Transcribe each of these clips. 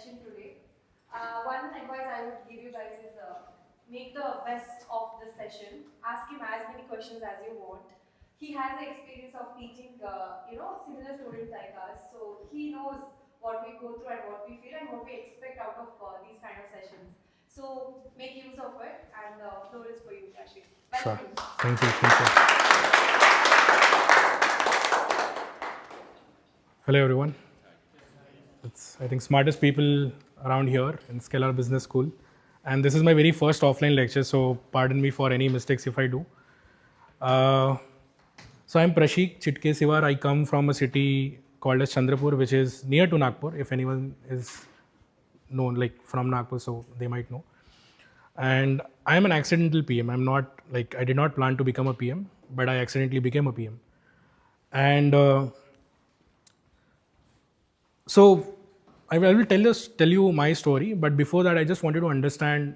session today. One advice I would give you guys is make the best of the session. Ask him as many questions as you want. He has the experience of teaching, similar students like us, so he knows what we go through and what we feel and what we expect out of these kind of sessions. So make use of it, and the floor is for you, Kashif. Sure. Welcome. Thank you. Thank you. Hello, everyone. It's, I think, smartest people around here in Scalar Business School. And this is my very first offline lecture, so pardon me for any mistakes if I do. So I'm Prashik Chitke Siwar. I come from a city called as Chandrapur, which is near to Nagpur. If anyone is known like from Nagpur, so they might know. And I am an accidental PM. I'm not like I did not plan to become a PM, but I accidentally became a PM. And so I will tell you my story. But before that, I just wanted to understand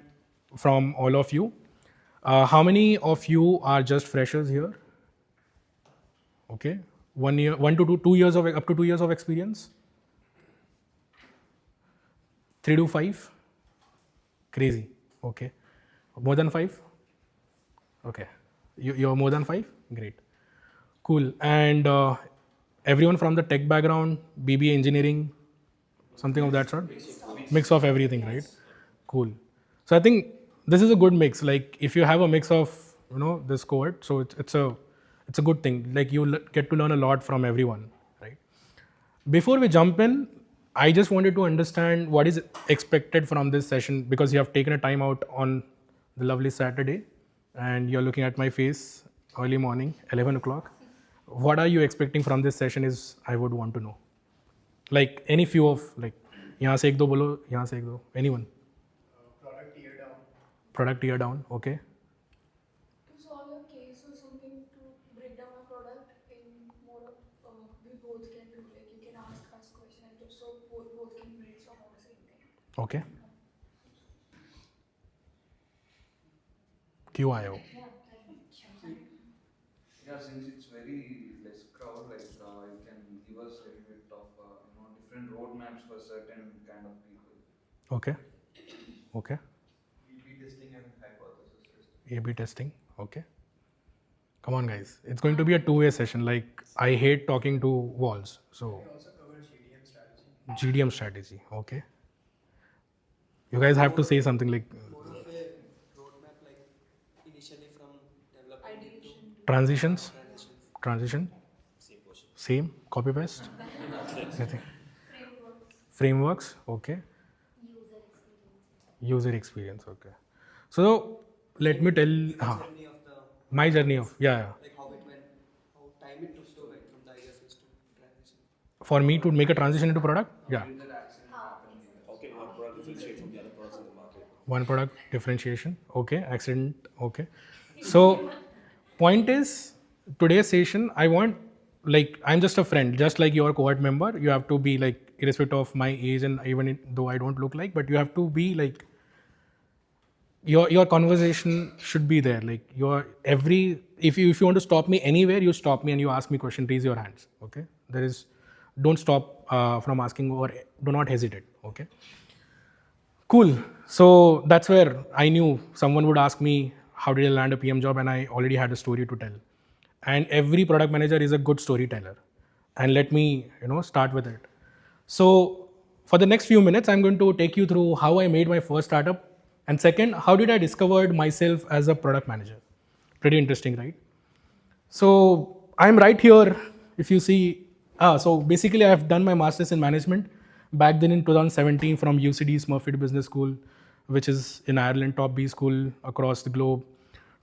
from all of you, how many of you are just freshers here? Okay, 1 year, 1 to 2 years of up to 2 years of experience. 3 to 5. Crazy. Okay. More than 5? Okay. You're more than 5? Great. Cool. And everyone from the tech background, BBA engineering, something of that sort? Mix of everything, right? Cool. So I think this is a good mix. Like if you have a mix of, this cohort, so it's a good thing. Like you get to learn a lot from everyone, right? Before we jump in, I just wanted to understand what is expected from this session, because you have taken a time out on the lovely Saturday and you're looking at my face early morning, 11 o'clock. What are you expecting from this session is I would want to know. Like any few of like, यहाँ से एक दो बोलो, यहाँ से एक दो, anyone? Product year down, okay. To solve your case or something to break down a product in more we both can do, like you can ask us question and so both can brainstorm on the same thing. Okay. क्यों आए हो? Yeah, since it's very less crowd, like you can give us a little bit of different roadmaps for certain kind of people. Okay. Okay. A/B testing and hypothesis testing. A/B testing. Okay. Come on, guys. It's going to be a two-way session. Like I hate talking to walls. So. We also cover GDM strategy. GDM strategy. Okay. You guys have to say something like More of a roadmap, like initially from development Ideation. transitions. transition. Transition. Same portion. Same. Copy paste. Nothing. Frameworks. Frameworks. Okay. User experience. Okay. So let me tell. Journey of the, My journey of yeah. like how it went, how time it took to like from the idea phase to transition. For me to make a transition into product. Yeah. Did that accident happen? How can one product differentiate from the other products in the market? One product differentiation. Okay. Accident. Okay. So point is today's session. I want like I'm just a friend, just like your cohort member. You have to be like irrespective of my age and even though I don't look like, but you have to be like. Your conversation should be there. Like your every if you want to stop me anywhere, you stop me and you ask me question. Raise your hands. Okay. There is don't stop from asking or do not hesitate. Okay. Cool. So that's where I knew someone would ask me how did I land a PM job, and I already had a story to tell. And every product manager is a good storyteller. And let me start with it. So for the next few minutes, I'm going to take you through how I made my first startup. And second, how did I discovered myself as a product manager? Pretty interesting, right? So I'm right here. If you see, so basically I've done my master's in management back then in 2017 from UCD Smurfit Business School, which is in Ireland, top B school across the globe.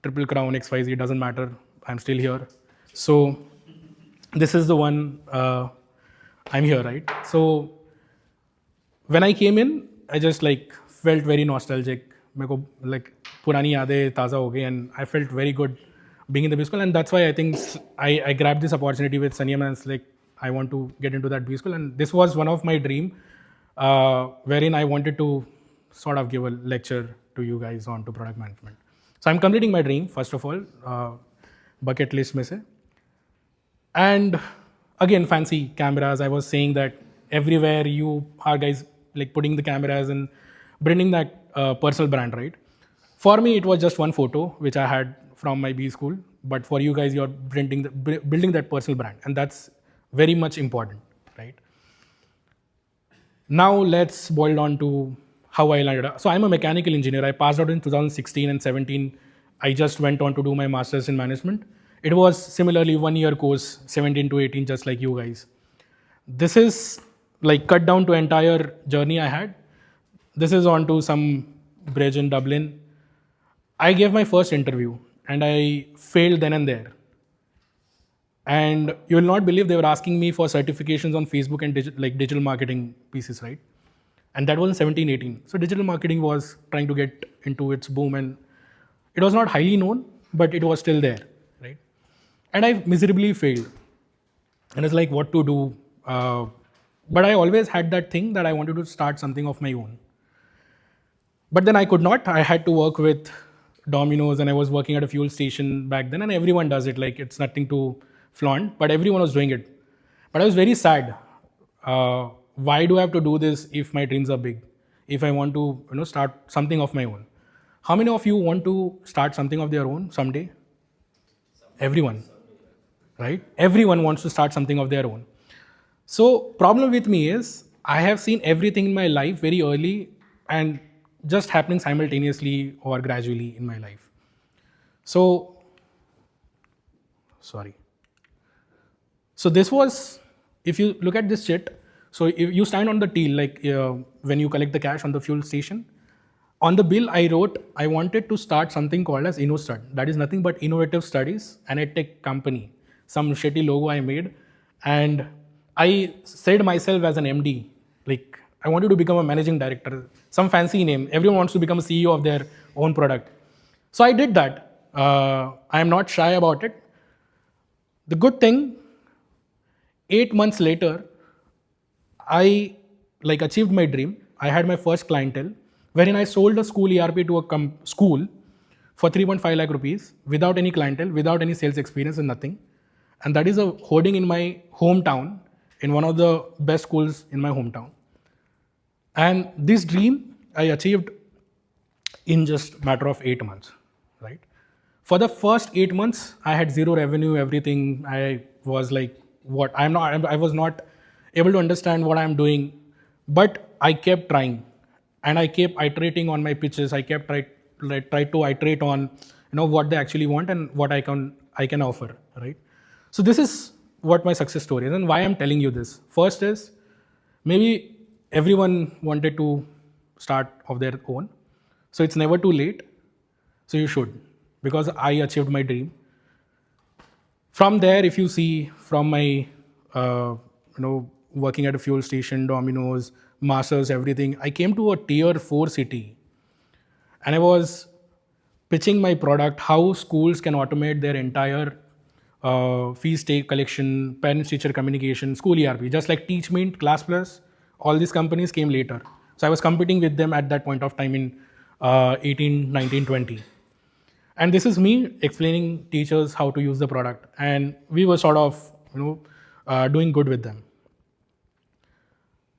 Triple Crown, XYZ, doesn't matter. I'm still here. So this is the one, I'm here, right? So when I came in, I just like felt very nostalgic. मेरे को like पुरानी यादें ताज़ा हो गई, and I felt very good being in the B school, and that's why I think I grabbed this opportunity with Saniyam, and it's like I want to get into that B school, and this was one of my dream, wherein I wanted to sort of give a lecture to you guys on to product management. So I'm completing my dream first of all, bucket list में से, and again fancy cameras. I was saying that everywhere you are guys like putting the cameras and bringing that personal brand, right? For me, it was just one photo which I had from my B school, but for you guys, you're building that personal brand, and that's very much important, right? Now let's boil down to how I landed up. So I'm a mechanical engineer. I passed out in 2016 and 17. I just went on to do my master's in management. It was similarly 1 year course, 17 to 18, just like you guys. This is like cut down to entire journey I had. This is on to some bridge in Dublin. I gave my first interview and I failed then and there. And you will not believe they were asking me for certifications on Facebook and digital marketing pieces, right? And that was in 17, 18. So digital marketing was trying to get into its boom, and it was not highly known, but it was still there, right? And I miserably failed. And it's like, what to do? But I always had that thing that I wanted to start something of my own. But then I could not. I had to work with Domino's, and I was working at a fuel station back then, and everyone does it. Like, it's nothing to flaunt, but everyone was doing it. But I was very sad. Why do I have to do this if my dreams are big? If I want to, start something of my own. How many of you want to start something of their own someday? Everyone, right? Everyone wants to start something of their own. So problem with me is I have seen everything in my life very early and just happening simultaneously or gradually in my life. So, sorry. So this was, if you look at this shit, so if you stand on the till, like when you collect the cash on the fuel station, on the bill I wrote, I wanted to start something called as InnoStud. That is nothing but innovative studies and a tech company. Some shitty logo I made, and I said myself as an MD, like I wanted to become a managing director, some fancy name. Everyone wants to become a CEO of their own product. So I did that. I am not shy about it. The good thing, 8 months later, I achieved my dream. I had my first clientele, wherein I sold a school ERP to a school for 3.5 lakh rupees without any clientele, without any sales experience and nothing. And that is a hoarding in my hometown, in one of the best schools in my hometown. And this dream I achieved in just matter of 8 months, right? For the first 8 months, I had zero revenue, everything. I was like, what? I was not able to understand what I'm doing, but I kept trying, and I kept iterating on my pitches. I kept try to iterate on, what they actually want and what I can offer, right? So this is what my success story is, and why I'm telling you this. First is, maybe everyone wanted to start of their own, so it's never too late. So you should, because I achieved my dream. From there, if you see from my, working at a fuel station, Domino's, masters, everything, I came to a tier 4 city, and I was pitching my product, how schools can automate their entire fees take collection, parent-teacher communication, school ERP, just like Teachmeet, ClassPlus, all these companies came later. So I was competing with them at that point of time in 18, 19, 20. And this is me explaining teachers how to use the product. And we were sort of, doing good with them.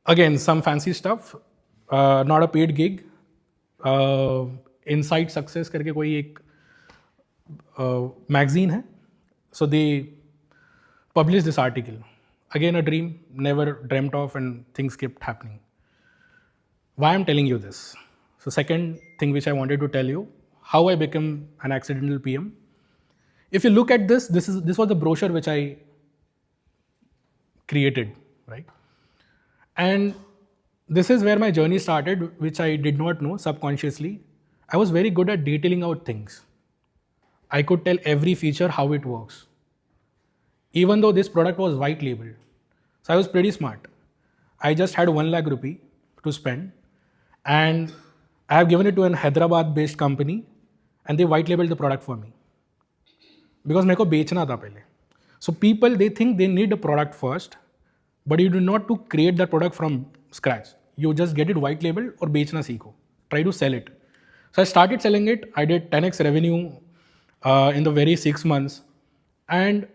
Again, some fancy stuff, not a paid gig. Insight Success करके कोई एक magazine है. So they published this article. Again, a dream, never dreamt of, and things kept happening. Why I'm telling you this? So second thing which I wanted to tell you, how I became an accidental PM. If you look at this, this was the brochure which I created, right? And this is where my journey started, which I did not know subconsciously. I was very good at detailing out things. I could tell every feature how it works, even though this product was white labeled. So I was pretty smart. I just had 1 lakh rupee to spend, and I have given it to an Hyderabad-based company, and they white labeled the product for me. Because मेरे को बेचना था पहले. So people, they think they need a product first, but you do not to create that product from scratch. You just get it white labeled or बेचना सीखो. Try to sell it. So I started selling it. I did 10x revenue in the very 6 months. And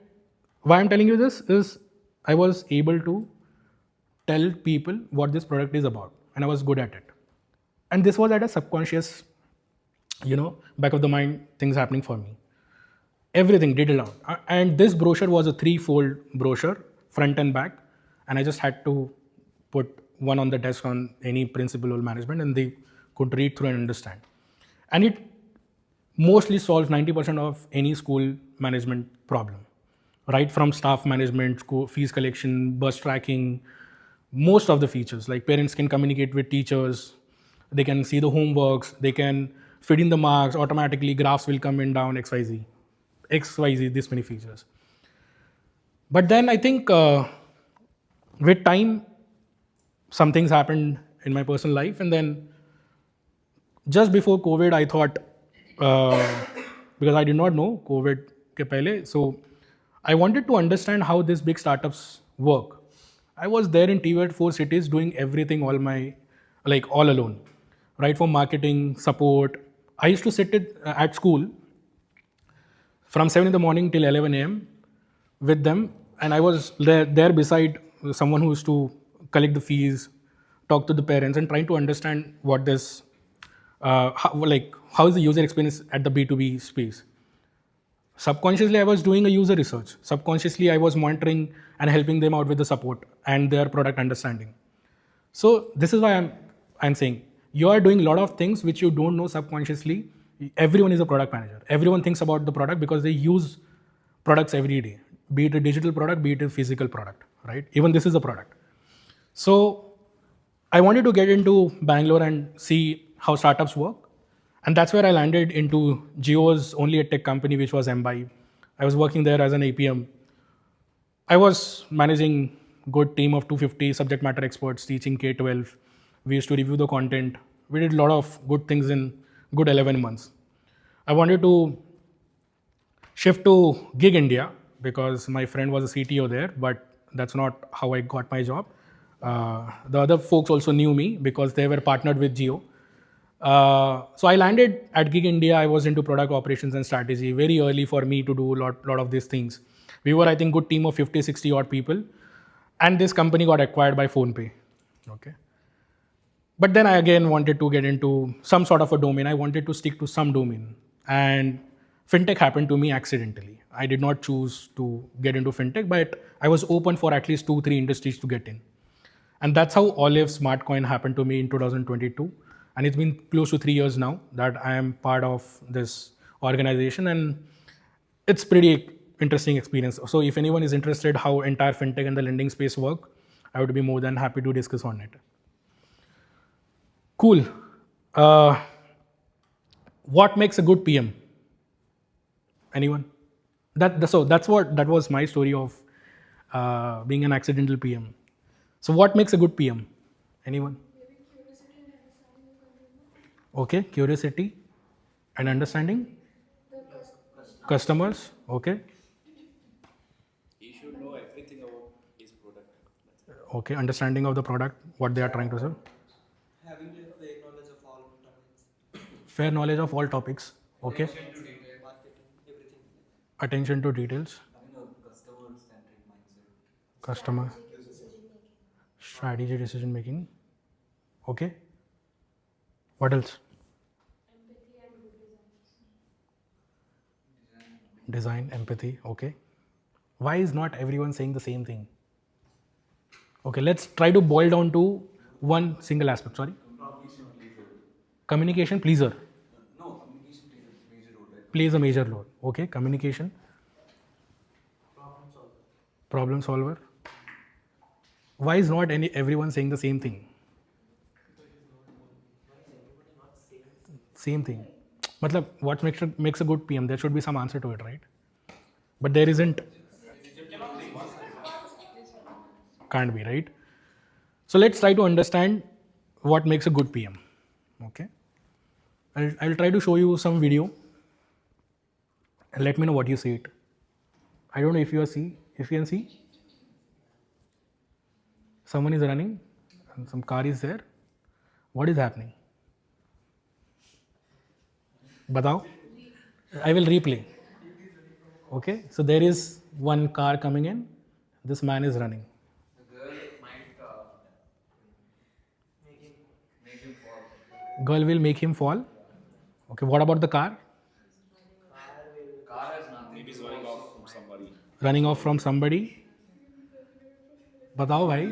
why I'm telling you this is I was able to tell people what this product is about. and I was good at it. And this was at a subconscious, back of the mind, things happening for me. Everything did it out. And this brochure was a 3-fold brochure, front and back. And I just had to put one on the desk on any principal or management, and they could read through and understand. And it mostly solves 90% of any school management problem, right from staff management, school fees collection, bus tracking, most of the features. Like parents can communicate with teachers, they can see the homeworks, they can fit in the marks automatically, graphs will come in down, XYZ, this many features. But then I think with time, some things happened in my personal life, and then just before COVID, I thought, because I did not know COVID ke pehle, so I wanted to understand how these big startups work. I was there in T-Word 4 cities doing everything all alone, right? From marketing, support. I used to sit at school from 7 in the morning till 11 a.m. with them, and I was there beside someone who used to collect the fees, talk to the parents, and trying to understand what this, how is the user experience at the B2B space. Subconsciously, I was doing a user research. Subconsciously, I was monitoring and helping them out with the support and their product understanding. So this is why I'm saying you are doing a lot of things which you don't know subconsciously. Everyone is a product manager. Everyone thinks about the product because they use products every day, be it a digital product, be it a physical product, right? Even this is a product. So I wanted to get into Bangalore and see how startups work. And that's where I landed into Jio's only a tech company, which was Mbibe. I was working there as an APM. I was managing good team of 250 subject matter experts teaching K-12. We used to review the content. We did a lot of good things in good 11 months. I wanted to shift to Gig India because my friend was a CTO there, but that's not how I got my job. The other folks also knew me because they were partnered with Jio. So I landed at Gig India. I was into product operations and strategy. Very early for me to do a lot of these things. We were, I think, good team of 50, 60 odd people. And this company got acquired by PhonePe. Okay. But then I again wanted to get into some sort of a domain. I wanted to stick to some domain. And fintech happened to me accidentally. I did not choose to get into fintech, but I was open for at least 2-3 industries to get in. And that's how Olive Smartcoin happened to me in 2022. And it's been close to 3 years now that I am part of this organization, and it's pretty interesting experience. So if anyone is interested how entire fintech and the lending space work, I would be more than happy to discuss on it. Cool. What makes a good PM? Anyone? That was my story of being an accidental PM. So what makes a good PM? Anyone? Okay, curiosity and understanding customers. Okay. He should know everything about his product. Okay, understanding of the product, what they are trying to sell. Having a fair knowledge of all topics. Fair knowledge of all topics. Okay. Marketing, everything. Attention to details. Having a customer-centric mindset. Customer. Strategy, decision making. Okay. What else? Design, empathy. Okay. Why is not everyone saying the same thing? Okay, let's try to boil down to one single aspect. Sorry. Communication pleaser. No, communication plays a major role. Right? Plays a major role. Okay, communication. Problem solver. Why is not everyone saying the same thing? Same thing. Matlab, what makes a good PM? There should be some answer to it, right? But there isn't. Can't be, right? So let's try to understand what makes a good PM. Okay. I'll try to show you some video and let me know what you see it. I don't know if you can see. Someone is running and some car is there. What is happening? Batao? I will replay. Okay, so there is one car coming in. This man is running. The girl might him fall. Girl will make him fall. Okay, what about the car? Car has nothing Maybe to he's do running also. off from somebody. Running off from somebody. बताओ भाई.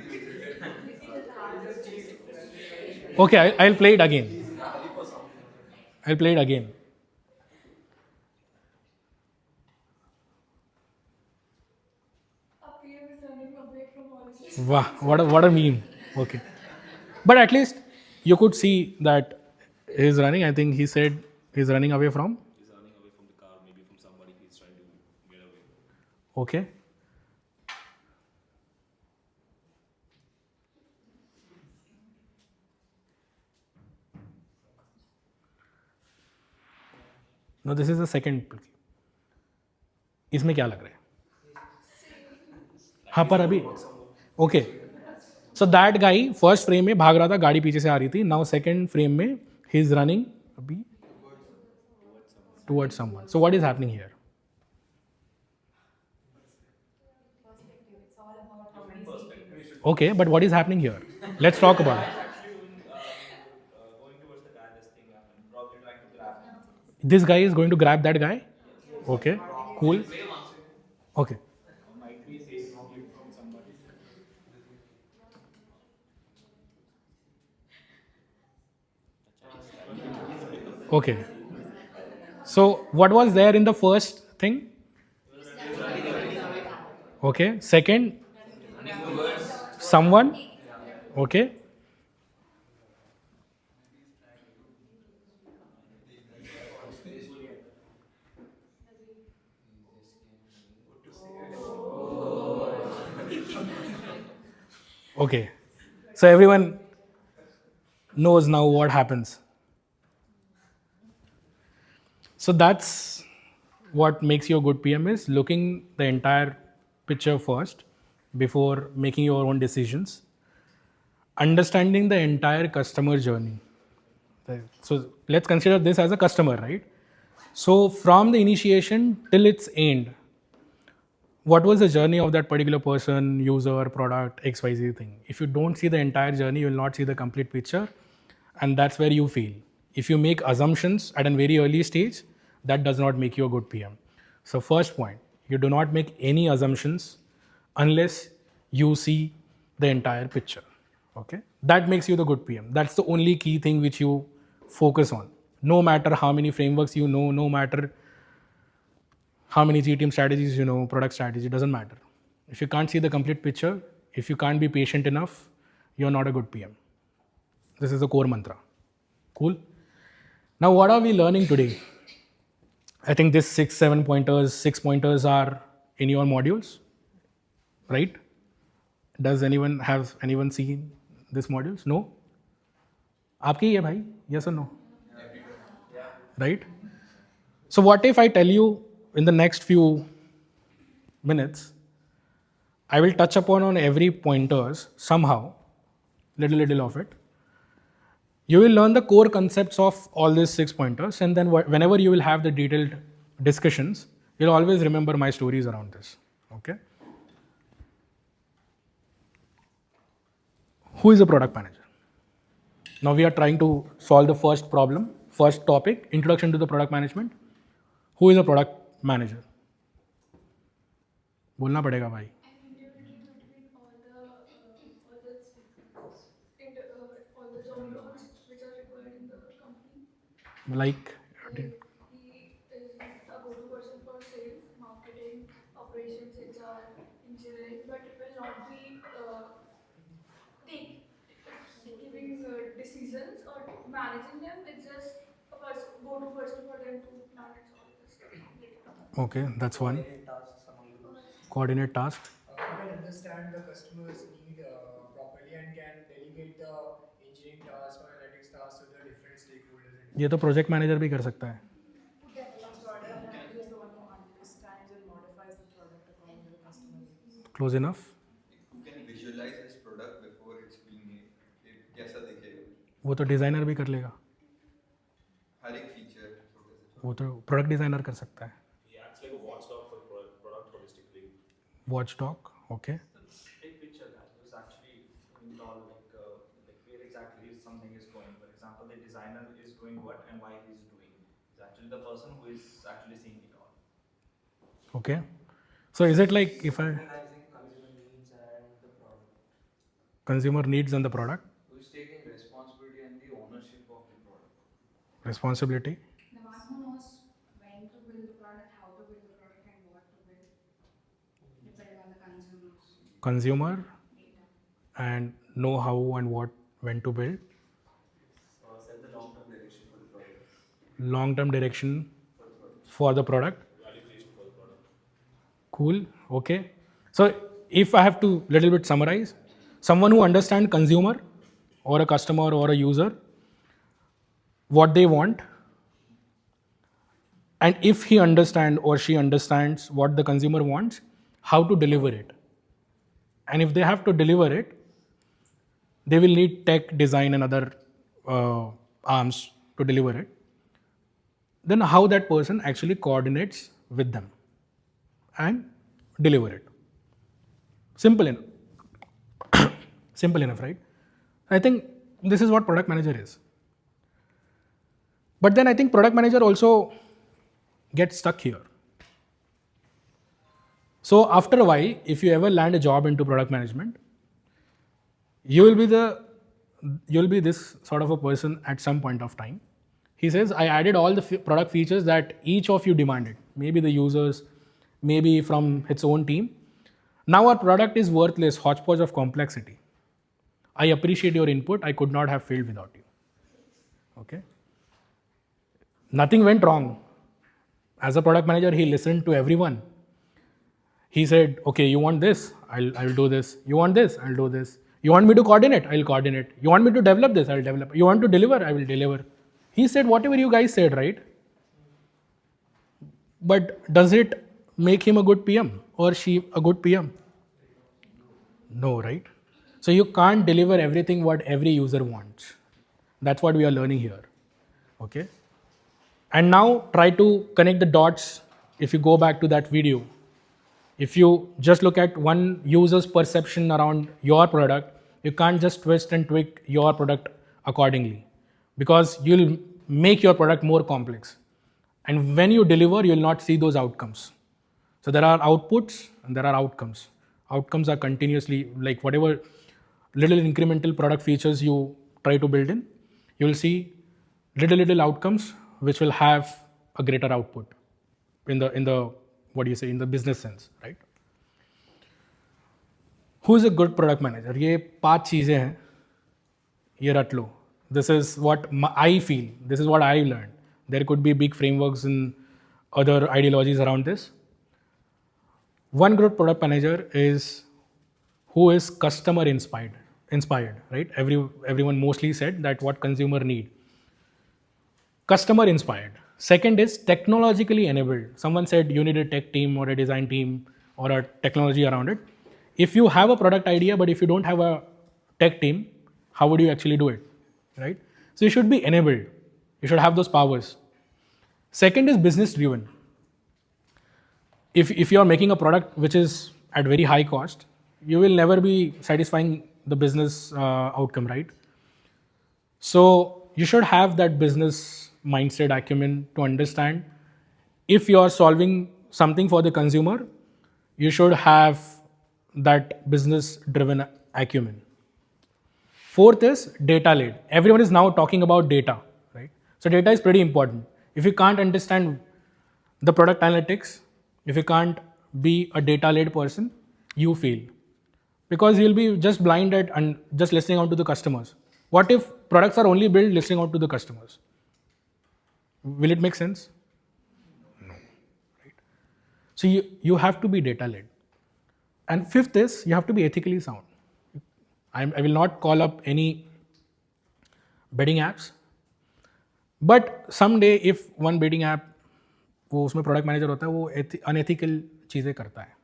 Okay, I'll play it again. I'll play it again. A PM is running away from all his Wow, what a meme. Okay. But at least you could see that he's running. I think he said he's running away from. He's running away from the car, maybe from somebody he's trying to get away. Okay. Now this is the second. इसमें क्या लग रहा है? हाँ पर अभी okay so that guy first frame में भाग रहा था, गाड़ी पीछे से आ रही थी. नाउ सेकंड फ्रेम में ही इज रनिंग अभी towards someone. So what is happening here? Okay, but what is happening here? Let's talk about it. Going towards the guy, this thing happened. Probably trying to grab him. This guy is going to grab that guy. Okay, cool. Okay. Might be taking it from somebody. Okay. So what was there in the first thing? Okay. Second, someone. Okay. Okay. So everyone knows now what happens. So that's what makes you a good PM is looking the entire picture first before making your own decisions. Understanding the entire customer journey. Right. So let's consider this as a customer, right? So from the initiation till its end, what was the journey of that particular person, user, product, XYZ thing? If you don't see the entire journey, you will not see the complete picture, and that's where you fail. If you make assumptions at a very early stage, that does not make you a good PM. So first point, you do not make any assumptions unless you see the entire picture. Okay, that makes you the good PM. That's the only key thing which you focus on. No matter how many frameworks you know, no matter how many GTM strategies you know, product strategy, doesn't matter. If you can't see the complete picture, if you can't be patient enough, you're not a good PM. This is the core mantra. Cool. Now, what are we learning today? I think this 6 pointers are in your modules, right? Does anyone seen these modules? No? आपके ही है भाई? Yes or no? Right? So what if I tell you in the next few minutes, I will touch upon on every pointers somehow, little of it. You will learn the core concepts of all these 6 pointers, and then whenever you will have the detailed discussions, you'll always remember my stories around this. Okay? Who is a product manager? Now we are trying to solve the first problem, first topic, introduction to the product management. Who is a product manager? बोलना पड़ेगा भाई. And interviewing between all the job roles which are required in the company. Like, Like he is a go-to person for sales, marketing, operations, HR, engineering, but will not be giving decisions or managing them. It's just a go-to person for them to manage all this stuff. okay, that's one. Coordinate tasks among the groups. Coordinate tasks. Can understand the customer's need properly and can delegate the engineering tasks or analytics tasks to the different stakeholders. ये तो project manager भी कर सकता है. Who develops product manager is the one who understands and modifies the product according to the customer needs. Close enough. Who can visualize his product before it's being made? it कैसा दिखेगा? वो तो designer भी कर लेगा. हर एक feature छोटे से वो तो प्रोडक्ट डिज़ाइनर कर सकता है. He acts like a watchdog for the product holistically. Watchdog. Okay. Big picture that was actually involved, like where exactly something is going. For designer is doing what and why he's doing. It's actually the person who is actually seeing it all. Okay. So is it like if I Recognizing consumer needs and the product. consumer needs and the product Who is taking responsibility and the ownership of the product? responsibility? The one who knows when to build the product, how to build the product, and what to build, depending on the consumers. Consumer Data. and know how and what when to build. Set the long-term direction for the product. Long-term direction for the product. Cool. Okay. So if I have to little bit summarize, someone who understands consumer or a customer or a user, what they want, and if he understands or she understands what the consumer wants, how to deliver it. And if they have to deliver it, they will need tech, design, and other arms to deliver it. Then how that person actually coordinates with them and deliver it. Simple enough. Simple enough, right? I think this is what product manager is. But then I think product manager also gets stuck here. So after a while, if you ever land a job into product management, you will be this sort of a person at some point of time. He says, I added all the product features that each of you demanded, maybe the users, maybe from its own team. Now our product is worthless, hodgepodge of complexity. I appreciate your input. I could not have failed without you. Okay. Nothing went wrong. As a product manager, he listened to everyone. He said, okay, you want this? I'll do this. You want this? I'll do this. You want me to coordinate? I'll coordinate. You want me to develop this? I'll develop. You want to deliver? I will deliver. He said whatever you guys said, right? But does it make him a good PM or she a good PM? No, right? So you can't deliver everything what every user wants. That's what we are learning here. Okay? And now try to connect the dots. If you go back to that video, if you just look at one user's perception around your product, you can't just twist and tweak your product accordingly, because you'll make your product more complex. And when you deliver, you'll not see those outcomes. So there are outputs and there are outcomes. Outcomes are continuously, like whatever little incremental product features you try to build in, you will see little outcomes which will have a greater output in the what do you say, in the business sense, right? Who is a good product manager? ये 5 चीजें हैं, ये रट लो. This is what I feel. This is what I learned. There could be big frameworks and other ideologies around this. One good product manager is who is customer inspired, right? Everyone mostly said that what consumer need. Customer inspired. Second is technologically enabled. Someone said you need a tech team or a design team or a technology around it. If you have a product idea, but if you don't have a tech team, how would you actually do it, right? So you should be enabled. You should have those powers. Second is business driven. If you are making a product which is at very high cost, you will never be satisfying the business outcome, right? So you should have that business mindset acumen to understand if you are solving something for the consumer, you should have that business driven acumen. Fourth is data led. Everyone is now talking about data, right? So data is pretty important. If you can't understand the product analytics, if you can't be a data led person, you fail, because you'll be just blinded and just listening out to the customers. What if products are only built listening out to the customers? Will it make sense? No. Right? So you have to be data led. And fifth is you have to be ethically sound. I will not call up any betting apps, but someday if one betting app, वो उसमें product manager होता है, वो unethical चीज़ें करता है,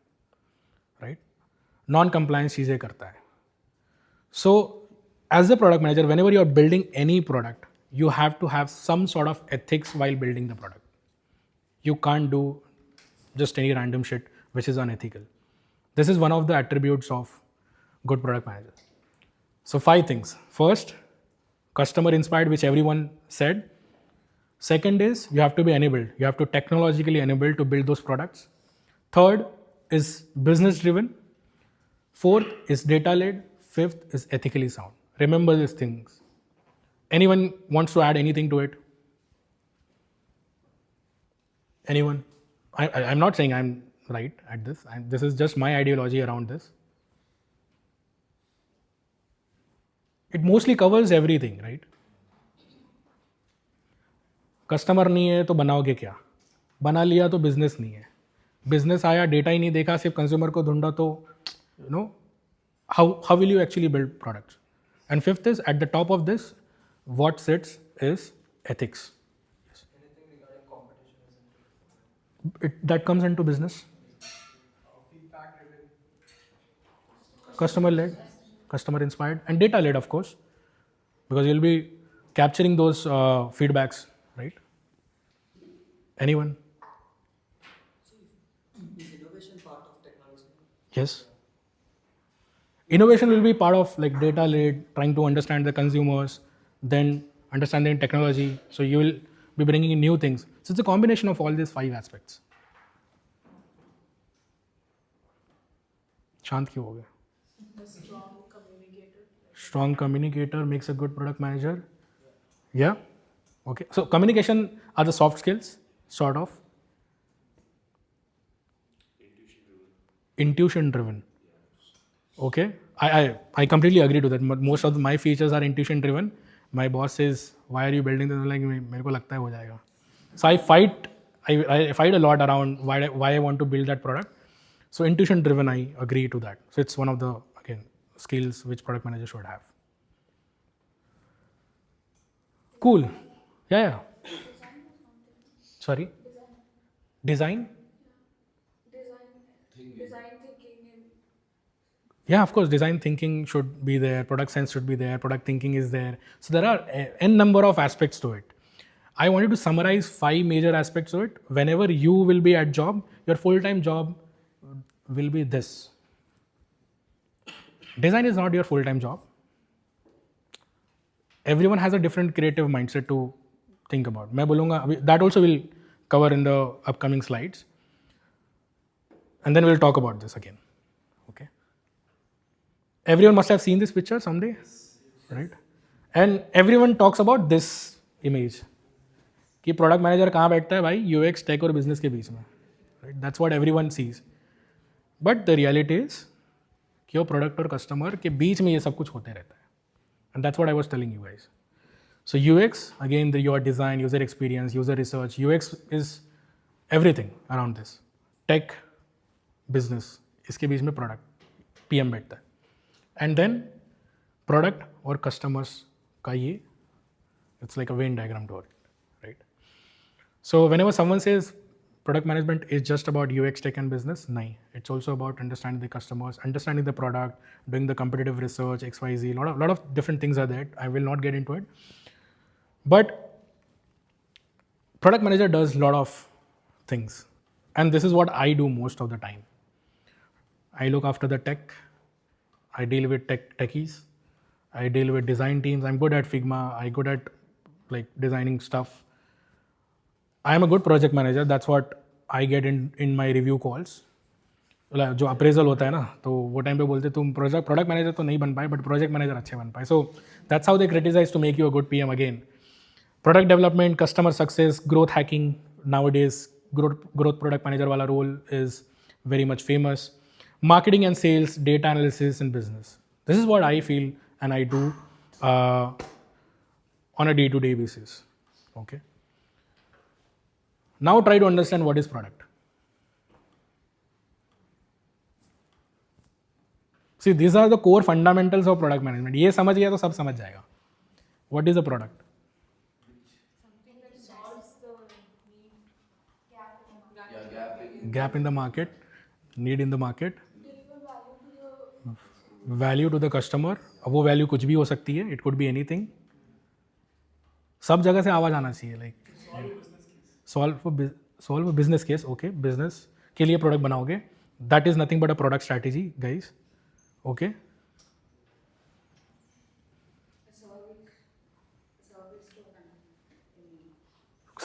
right? Non-compliance चीज़ें करता है. So as a product manager, whenever you are building any product, you have to have some sort of ethics while building the product. You can't do just any random shit which is unethical. This is one of the attributes of good product managers. So 5 things. First, customer inspired, which everyone said. Second is you have to be enabled. You have to technologically enabled to build those products. Third is business driven. Fourth is data led. Fifth is ethically sound. Remember these things. Anyone wants to add anything to it? Anyone? I'm not saying I'm right at this. This is just my ideology around this. It mostly covers everything, right? Customer नहीं है तो बनाओगे क्या? बना लिया तो business नहीं है. बिजनेस आया, डेटा ही नहीं देखा, सिर्फ कंज्यूमर को ढूंढा तो you know how will you actually build products? And fifth is at the top of this, what sits is ethics. Anything regarding competition That comes into business. Feedback driven. Customer led, customer inspired, and data led, of course, because you'll be capturing those feedbacks, right? Anyone? Is innovation part of technology? Yes. Innovation will be part of like data led, trying to understand the consumers, then understanding technology. So you will be bringing in new things. So it's a combination of all these 5 aspects. शांत क्यों हो गए? A strong communicator. Strong communicator makes a good product manager. Yeah. Okay. So communication are the soft skills, sort of. Intuition driven. Okay. I completely agree to that. Most of my features are intuition driven. My boss says, "Why are you building this?" Like मेरे को लगता है हो जाएगा. So I fight a lot around why I want to build that product. So intuition driven, I agree to that. So it's one of the again skills which product manager should have. Cool. Yeah. Sorry. Design. Design thinking and Yeah, of course, design thinking should be there, product sense should be there, product thinking is there. So there are n number of aspects to it. I wanted to summarize 5 major aspects to it. Whenever you will be at job, your full-time job will be this. Design is not your full-time job. Everyone has a different creative mindset to think about. मैं बोलूँगा that also will cover in the upcoming slides. And then we'll talk about this again. Okay. Everyone must have seen this picture someday, right? And everyone talks about this image. कि product manager कहाँ बैठता है भाई UX tech और business के बीच में, right? That's what everyone sees. But the reality is कि वो product और customer के बीच में ये सब कुछ होते रहता है. And that's what I was telling you guys. So UX, again, your design, user experience, user research, UX is everything around this. Tech, business, इसके बीच में product, PM बैठता है. And then product और customers का ये, it's like a Venn diagram to it, right? So whenever someone says product management is just about UX, tech and business, nahi. It's also about understanding the customers, understanding the product, doing the competitive research, XYZ, lot of different things are there. I will not get into it. But product manager does a lot of things. And this is what I do most of the time. I look after the tech. I deal with techies. I deal with design teams. I'm good at Figma. I'm good at like designing stuff. I am a good project manager. That's what I get in my review calls. जो appraisal होता है ना तो वो time पे बोलते तुम product manager तो नहीं बन पाए बट प्रोजेक्ट मैनेजर अच्छे बन पाए. So that's how they criticize to make you a good PM again. Product development, customer success, growth hacking, nowadays growth product manager वाला role is very much famous. Marketing and sales, data analysis and business. This is what I feel and I do on a day-to-day basis. Okay. Now try to understand what is product. See, these are the core fundamentals of product management. ये समझ गया तो सब समझ जाएगा. What is a product? Something that solves the need, Gap in the market, need in the market. deliver value to the value to the customer. अब वो value कुछ भी हो सकती है, इट कुड बी एनीथिंग. सब जगह से आवाज़ आना चाहिए. Like solve business case. Okay, business के लिए प्रोडक्ट बनाओगे. That is nothing but a product strategy guys. Okay,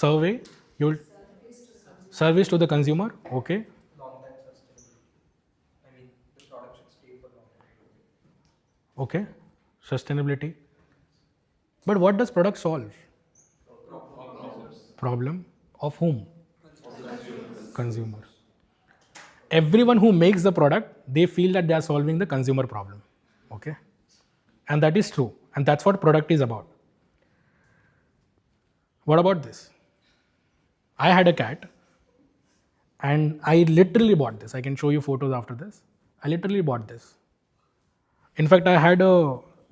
survey, you will service to the consumer, okay. Long time sustainability. I mean, the product should stay for long time. Okay, sustainability. But what does product solve? Problem of whom? Consumers. Everyone who makes the product, they feel that they are solving the consumer problem. Okay, and that is true, and that's what product is about. What about this? I had a cat, and I literally bought this. I can show you photos after this. I literally bought this. In fact, I had a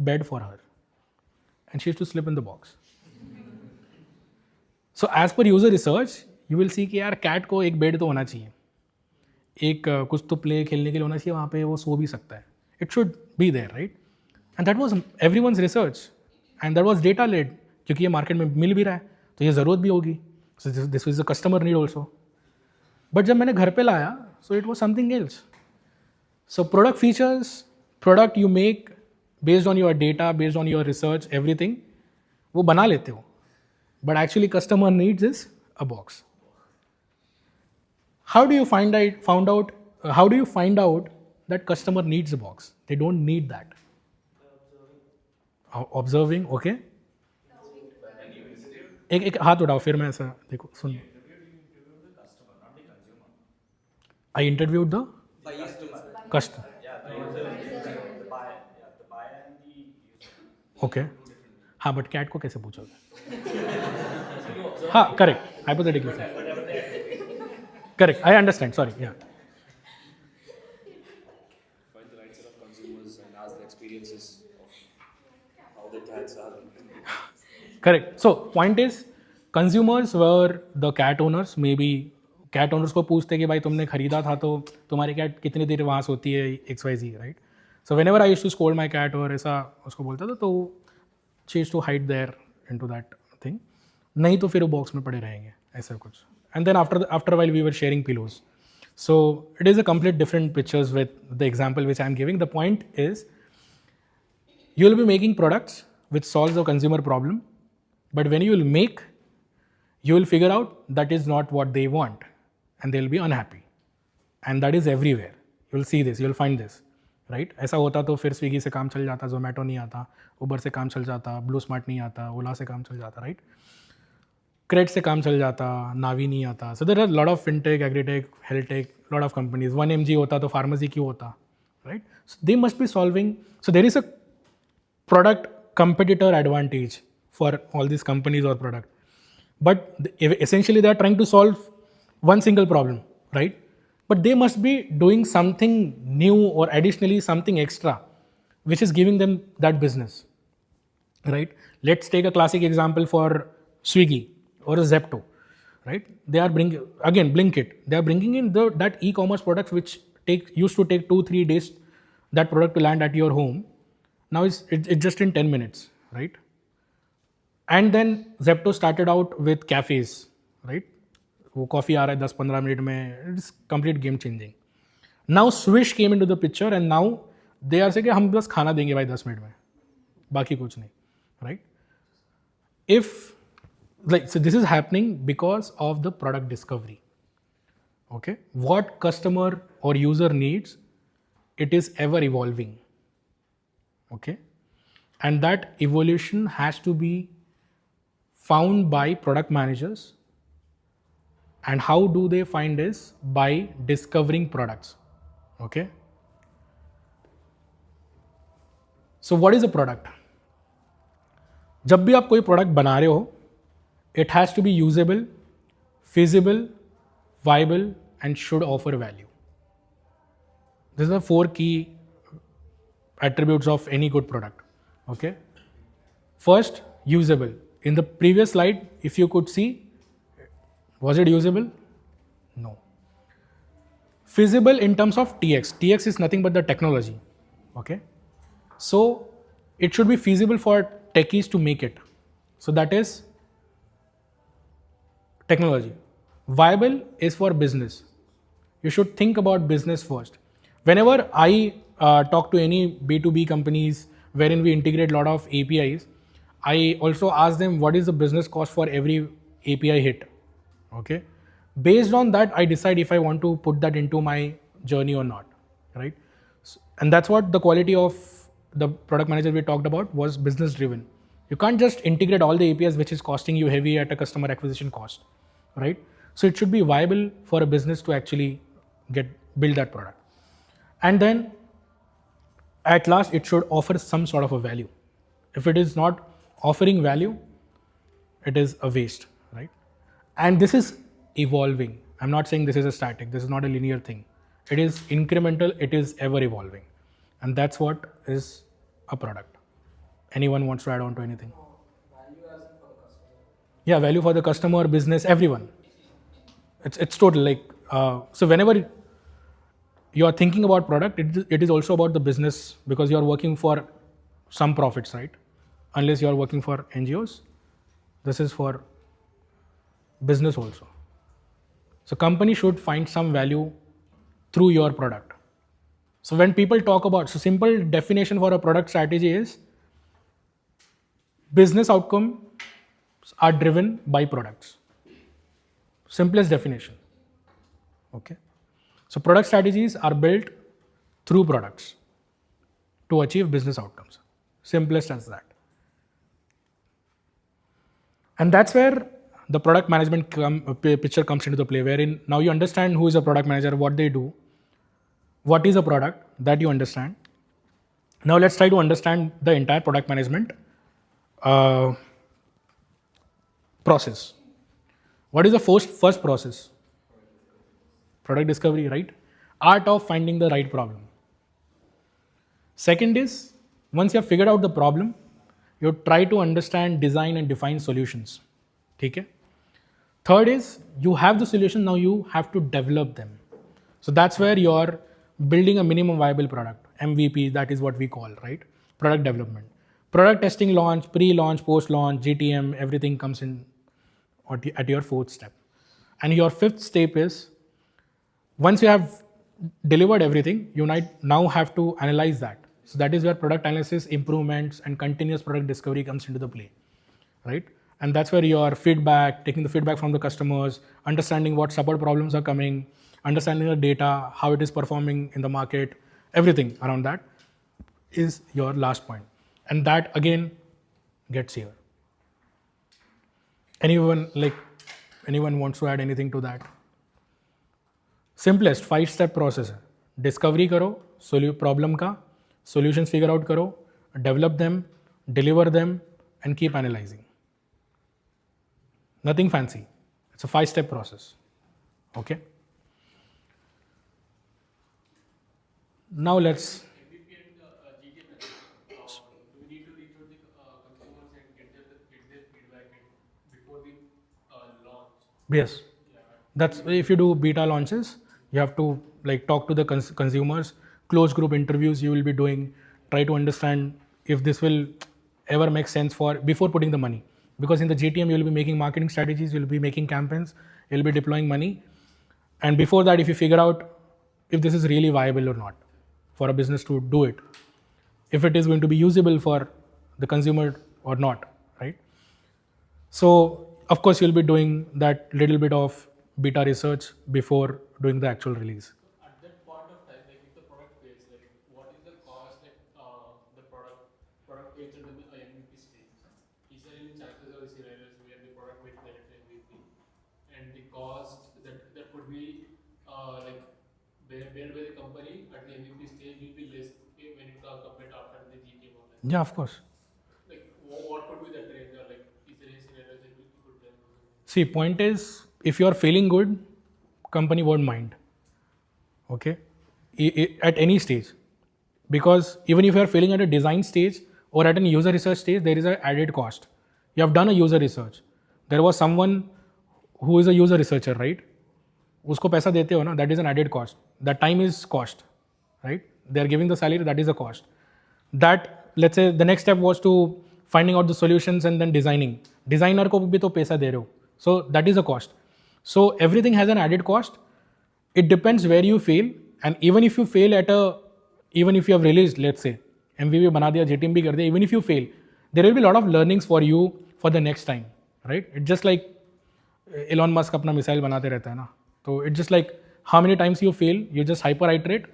bed for her, and she used to sleep in the box. So as per user research, you will see कि यार cat को एक bed तो होना चाहिए, एक कुछ तो play खेलने के लिए होना चाहिए, वहाँ पे वो सो भी सकता है. It should be there, right? And that was everyone's research, and that was data led, क्योंकि ये market में मिल भी रहा है, तो ये ज़रूरत भी होगी. So this was a customer need also. But जब मैंने घर पे लाया, so it was something else. So product features, product you make based on your data, based on your research, everything, वो बना लेते हो. But actually customer needs is a box. How do you find out that customer needs a box? They don't need that. Observing, okay. एक हाथ उठाओ फिर मैं ऐसा देखो सुन. I interviewed the customer. The buyer and the user. Okay. हाँ but cat को कैसे पूछोगे? हाँ correct. Hypothetically. Correct. I understand. Sorry. Yeah. Find the right set of consumers and ask the experiences of how the cats are. Correct. So point is, consumers were the cat owners. Maybe cat owners को पूछते कि भाई तुमने खरीदा था तो तुम्हारी cat कितनी देर वहाँ सोती है XYZ, right? So whenever I used to scold my cat और ऐसा उसको बोलता था तो she used to hide there into that thing. नहीं तो फिर वो box में पड़े रहेंगे ऐसा कुछ. And then after a while we were sharing pillows. So it is a complete different pictures with the example which I am giving. The point is, you will be making products which solves the consumer problem, but when you will make, you will figure out that is not what they want, and they will be unhappy. And that is everywhere. You will see this, you will find this, right? ऐसा होता तो फिर Swiggy से काम चल जाता, जोमेटो नहीं आता, उबर से काम चल जाता, ब्लू स्मार्ट नहीं आता, ओला से काम चल जाता, right? क्रेड से काम चल जाता, नावी नहीं आता. So there are a lot of fintech, agritech, healthtech, lot of companies. 1mg होता तो pharmacy क्यों होता, right? So they must be solving. So there is a product competitor advantage for all these companies or product. But essentially they are trying to solve one single problem, right? But they must be doing something new or additionally something extra, which is giving them that business, right? Let's take a classic example for Swiggy or a Zepto, right? They are bringing, again, Blinkit, they are bringing in that e-commerce products which used to take 2-3 days that product to land at your home. Now it's just in 10 minutes, right? And then Zepto started out with cafes, right? वो coffee आ रहा है 10-15 minute में, it's complete game changing. Now Swish came into the picture and now they are saying कि हम बस खाना देंगे भाई 10 मिनट में, बाकी कुछ नहीं, right? So this is happening because of the product discovery. Okay, what customer or user needs, it is ever evolving. Okay, and that evolution has to be found by product managers. And how do they find this? By discovering products. Okay, so what is a product? जब भी आप कोई product बना रहे हो, it has to be usable, feasible, viable, and should offer value. These are the 4 key attributes of any good product. Okay. First, usable. In the previous slide, if you could see, was it usable? No. Feasible in terms of TX. TX is nothing but the technology. Okay. So it should be feasible for techies to make it. So that is technology. Viable is for business. You should think about business first. Whenever I talk to any B2B companies wherein we integrate a lot of APIs, I also ask them what is the business cost for every API hit. Okay. Based on that, I decide if I want to put that into my journey or not, right? And that's what the quality of the product manager we talked about was business driven. You can't just integrate all the APIs, which is costing you heavy at a customer acquisition cost, right? So it should be viable for a business to actually build that product. And then at last, it should offer some sort of a value. If it is not offering value, it is a waste, right? And this is evolving. I'm not saying this is a static, this is not a linear thing. It is incremental, it is ever evolving. And that's what is a product. Anyone wants to add on to anything? Value as in for the customer. Yeah, value for the customer, business, everyone. It's total. Like so, whenever you are thinking about product, it is also about the business, because you are working for some profits, right? Unless you are working for NGOs, this is for business also. So company should find some value through your product. So when people talk about, so simple definition for a product strategy is business outcomes are driven by products. Simplest definition. Okay. So product strategies are built through products to achieve business outcomes. Simplest as that. And that's where the product management picture comes into the play, wherein now you understand who is a product manager, what they do, what is a product, that you understand. Now let's try to understand the entire product management process. What is the first process? Product discovery, right? Art of finding the right problem. Second is, once you have figured out the problem, you try to understand, design and define solutions. Okay? Third is, you have the solution, now you have to develop them. So that's where you're building a minimum viable product, MVP, that is what we call, right? Product development. Product testing, launch, pre-launch, post-launch, GTM, everything comes in at your fourth step. And your fifth step is, once you have delivered everything, you now have to analyze that. So that is where product analysis, improvements, and continuous product discovery comes into the play, right? And that's where your feedback, taking the feedback from the customers, understanding what support problems are coming, understanding the data, how it is performing in the market, everything around that is your last point. And that again gets here. Anyone wants to add anything to that? Simplest 5-step process है. Discovery करो, problem का, solutions figure out करो, develop them, deliver them, and keep analyzing. Nothing fancy. It's a 5-step process. Okay. Now let's. MVP and GTM, do we need to reach out the consumers and get their feedback before the launch? Yes. That's if you do beta launches, you have to talk to the consumers, close group interviews you will be doing, try to understand if this will ever make sense before putting the money. Because in the GTM you will be making marketing strategies, you will be making campaigns, you will be deploying money. And before that, if you figure out if this is really viable or not for a business to do it, if it is going to be usable for the consumer or not, right? So of course you'll be doing that little bit of beta research before doing the actual release. At that point of time, if the product fails, what is the cost the product fails at the MVP stage? Is there any chances or scenarios where the product will fail at MVP and the cost that could be bear by the company at the MVP stage will be less when it compared after the GTM or Yeah, of course. What could be that range, or is there any scenario that you could tell? See, point is, if you are feeling good, company won't mind. Okay, at any stage, because even if you are failing at a design stage or at a user research stage, there is an added cost. You have done a user research. There was someone who is a user researcher, right? उसको पैसा देते हो ना, that is an added cost. That time is cost, right? They are giving the salary, that is a cost. That, let's say the next step was to finding out the solutions and then designing. Designer को भी तो पैसा दे रहे हो. So that is a cost. So everything has an added cost. It depends where you fail, and even if you fail even if you have released, let's say MVP बना दिया, GTM भी कर दिया, even if you fail, there will be a lot of learnings for you for the next time, right? It's just like Elon Musk अपना missile बनाते रहता है ना, तो it's just like how many times you fail, you just hyper iterate,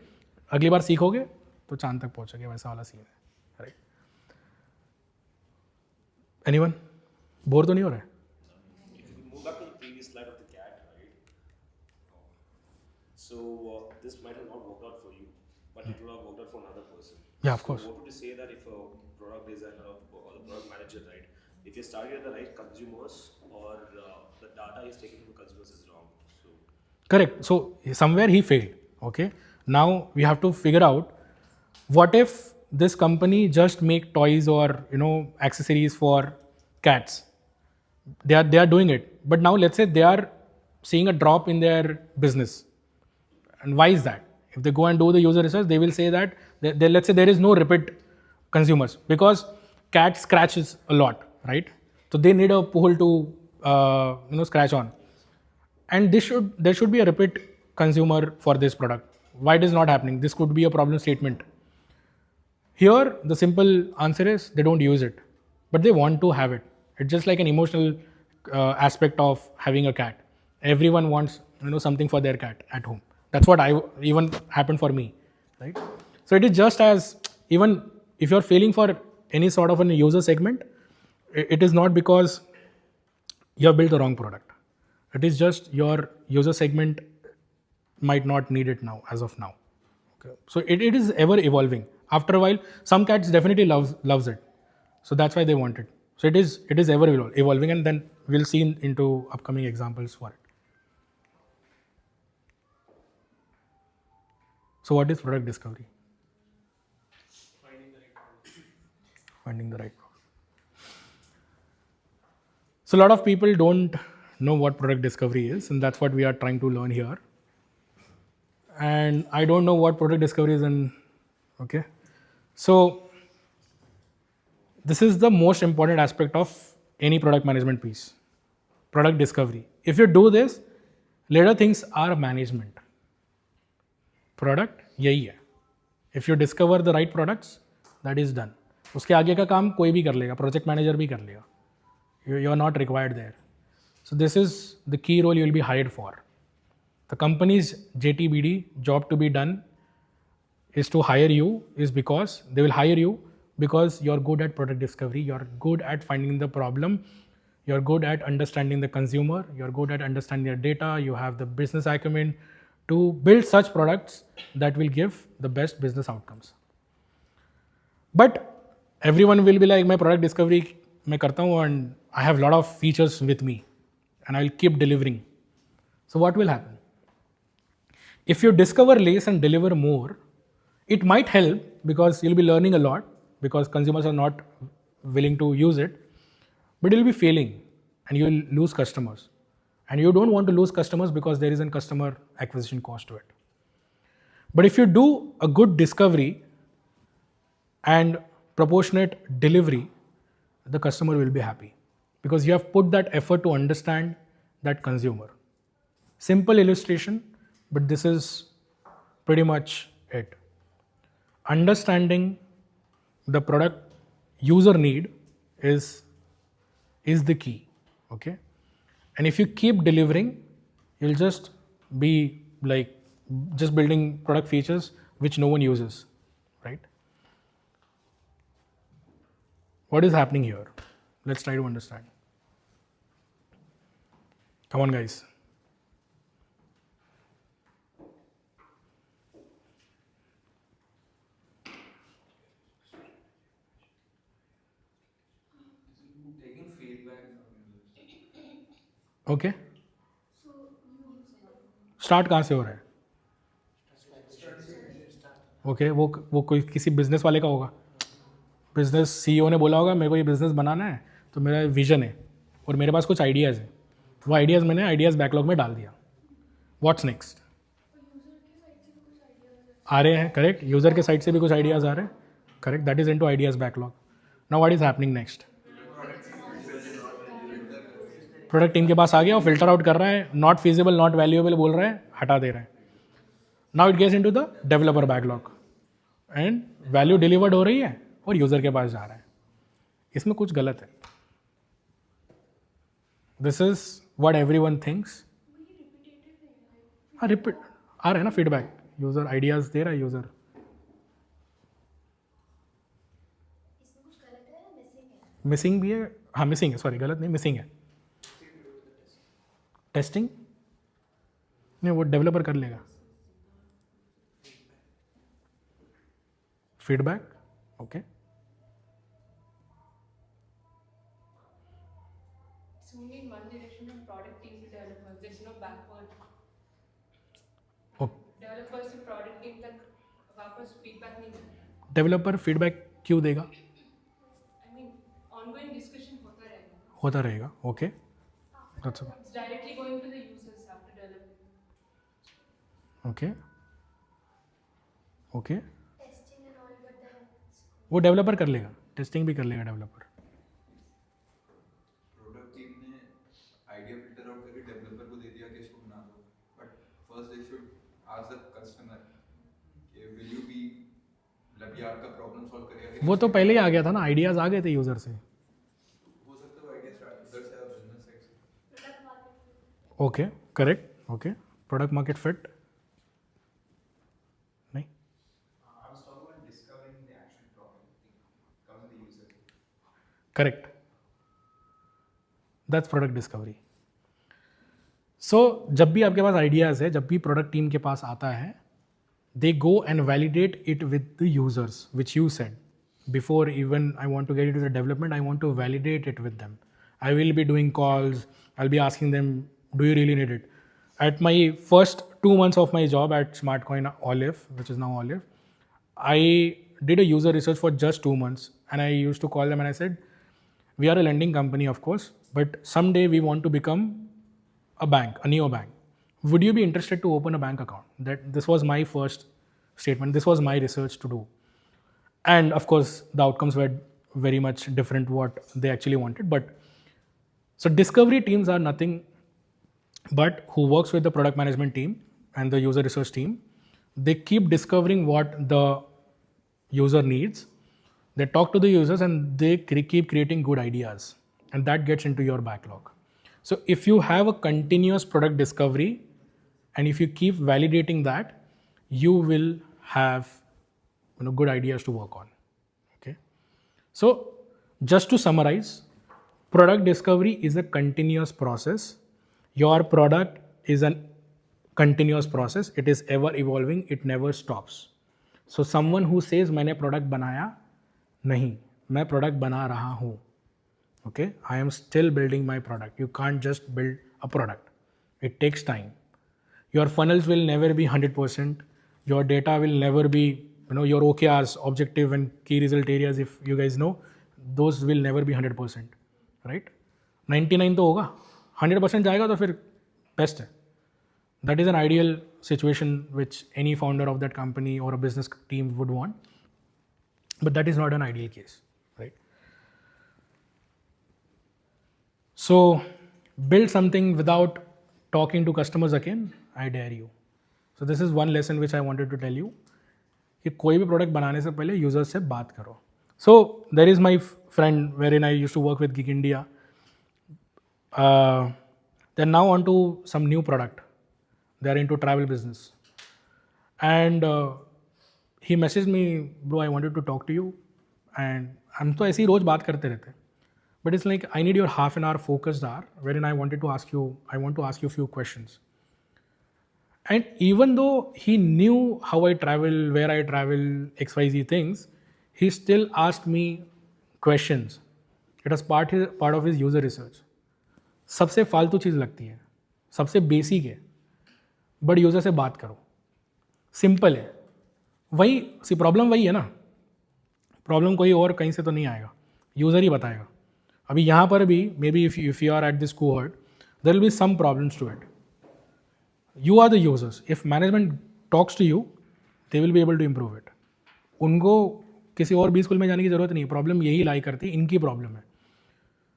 अगली बार सीखोगे तो चांद तक पहुँचोगे, वैसा वाला सीन है, राइट? एनीवन बोर तो नहीं हो रहा है? If we move back to the previous slide of the cat, right? So this might have not worked out for you, but it would have worked out for another person. Yeah, of course. So what would you say that if a product designer or the product manager, right, if you're starting at the right consumers or the data he's taking from consumers is wrong? So Correct. So somewhere he failed. Okay. Now we have to figure out what if this company just make toys or accessories for cats. They are doing it, but now let's say they are seeing a drop in their business. And why is that? If they go and do the user research, they will say that let's say there is no repeat consumers because cat scratches a lot, right? So they need a pool to scratch on, and there should be a repeat consumer for this product. Why it is not happening? This could be a problem statement. Here the simple answer is they don't use it, but they want to have it. It's just like an emotional aspect of having a cat. Everyone wants something for their cat at home. That's what even happened for me, right? So it is just as, even if you're failing for any sort of a user segment, it is not because you have built the wrong product. It is just your user segment might not need it now, as of now. Okay. So it is ever evolving. After a while, some cats definitely loves it, so that's why they want it. So it is ever evolving, and then we'll see into upcoming examples for it. So what is product discovery? Finding the right product. So a lot of people don't know what product discovery is, and that's what we are trying to learn here. And I don't know what product discovery is, okay. So this is the most important aspect of any product management piece, product discovery. If you do this, later things are management. Product यही है. If you discover the right products, that is done. उसके आगे का काम कोई भी कर लेगा, project manager भी कर लेगा. You are not required there. So this is the key role you will be hired for. The company's JTBD, job to be done, is to hire you, is because they will hire you because you're good at product discovery, you're good at finding the problem, you're good at understanding the consumer, you're good at understanding their data, you have the business acumen to build such products that will give the best business outcomes. But everyone will be like, my product discovery मैं करता हूँ and I have a lot of features with me and I'll keep delivering. So what will happen? If you discover less and deliver more, it might help because you'll be learning a lot because consumers are not willing to use it, but you'll be failing and you'll lose customers. And you don't want to lose customers because there is a customer acquisition cost to it. But if you do a good discovery and proportionate delivery, the customer will be happy because you have put that effort to understand that consumer. Simple illustration, but this is pretty much it. Understanding the product user need is the key, okay? And if you keep delivering, you'll just be like just building product features which no one uses, right? What is happening here? Let's try to understand. Come on, guys. Taking feedback from users. Okay. Start कहाँ से हो रहा है? Okay, वो कोई किसी business वाले का होगा. बिजनेस सीईओ ने बोला होगा मेरे को ये बिजनेस बनाना है, तो मेरा विजन है और मेरे पास कुछ आइडियाज़ हैं. वो आइडियाज़ मैंने आइडियाज़ बैकलॉग में डाल दिया. What's next? आ रहे हैं, करेक्ट. यूज़र के साइड से भी कुछ आइडियाज़ आ रहे हैं, correct. That is into ideas backlog. Now what is happening next? Product team के पास आ गया और फिल्टर आउट कर रहा है, नॉट फीजिबल, नॉट वैल्यूएबल बोल रहा है, हटा दे रहा है. Now it gets into the developer backlog and value delivered हो रही है और यूज़र के पास जा रहा है. इसमें कुछ गलत है. This is what everyone thinks. हाँ रिपीट आ रहा है ना फीडबैक, यूज़र आइडियाज़ दे रहा है यूज़र. मिसिंग भी है, हाँ मिसिंग है, सॉरी गलत नहीं, मिसिंग है. टेस्टिंग नहीं, वो डेवलपर कर लेगा. Feedback okay. It's only in one direction from product team to developers. There's no backward. Oh. Developers to product team तक वापस feedback नहीं देते. डेवलपर फीडबैक क्यों देगा? I mean, ongoing discussion होता रहेगा. होता रहेगा. Okay. That's all. It's directly going to the users after development. Okay. Okay. Testing and all, but then वो डेवलपर कर लेगा, टेस्टिंग भी कर लेगा डेवलपर. प्रोडक्ट टीम ने आइडिया फिल्टर आउट करके डेवलपर को दे दिया कि इसको बना दो, but first they should ask the customer कि विल यू बी, मतलब ये आपका प्रॉब्लम सॉल्व करेगा. वो तो पहले ही आ गया था ना, आइडियाज़ आ गए थे यूज़र से. हो सकता है वो आइडिया स्टार्ट उधर से बिजनेस साइड से. product market fit. Okay correct. Okay product market fit नहीं. I was talking about discovering the actual problem. It comes with the user. Correct. That's product discovery. So जब भी आपके पास ideas है, जब भी प्रोडक्ट टीम के पास आता है, they go and validate it with the users, which you said before. Even I want to get into the development, I want to validate it with them. I will be doing calls, I'll be asking them, do you really need it? At my first 2 months of my job at SmartCoin Olive, which is now Olive, I did a user research for just 2 months, and I used to call them and I said, we are a lending company of course, but someday we want to become a bank, a neobank. Would you be interested to open a bank account? This was my first statement. This was my research to do. And of course, the outcomes were very much different what they actually wanted. But so discovery teams are nothing but who works with the product management team and the user research team. They keep discovering what the user needs. They talk to the users and they keep creating good ideas. And that gets into your backlog. So if you have a continuous product discovery, and if you keep validating that, you will have good ideas to work on. Okay. So just to summarize, product discovery is a continuous process. Your product is a continuous process. It is ever evolving. It never stops. So someone who says मैंने product बनाया, नहीं, मैं product बना रहा हूँ. Okay. I am still building my product. You can't just build a product. It takes time. Your funnels will never be 100%. Your data will never be, your OKRs, objective and key result areas, if you guys know, those will never be 100%, right? 99 तो होगा, 100% जाएगा तो फिर best है. That is an ideal situation which any founder of that company or a business team would want. But that is not an ideal case, right? So build something without talking to customers again, I dare you. So this is one lesson which I wanted to tell you. कि कोई भी product बनाने से पहले users से बात करो. So there is my friend wherein I used to work with Geek India. They're now onto some new product. They're into travel business. And he messaged me, bro, I wanted to talk to you. And हम तो ऐसे ही रोज बात करते रहते. But it's like I need your half an hour focused hour wherein I want to ask you a few questions. And even though he knew how I travel, where I travel, XYZ things, he still asked me questions. It was part of his user research. सबसे फालतू चीज़ लगती है, सबसे basic है, but user से बात करो. Simple है, वही सी प्रॉब्लम वही है ना. प्रॉब्लम कोई और कहीं से तो नहीं आएगा, यूज़र ही बताएगा. अभी यहाँ पर भी maybe if you are at this cohort, there will be some problems to it. You are the users. If management talks to you, they will be able to improve it. उनको किसी और भी school में जाने की ज़रूरत नहीं है. प्रॉब्लम यही लाई करती है, इनकी प्रॉब्लम है.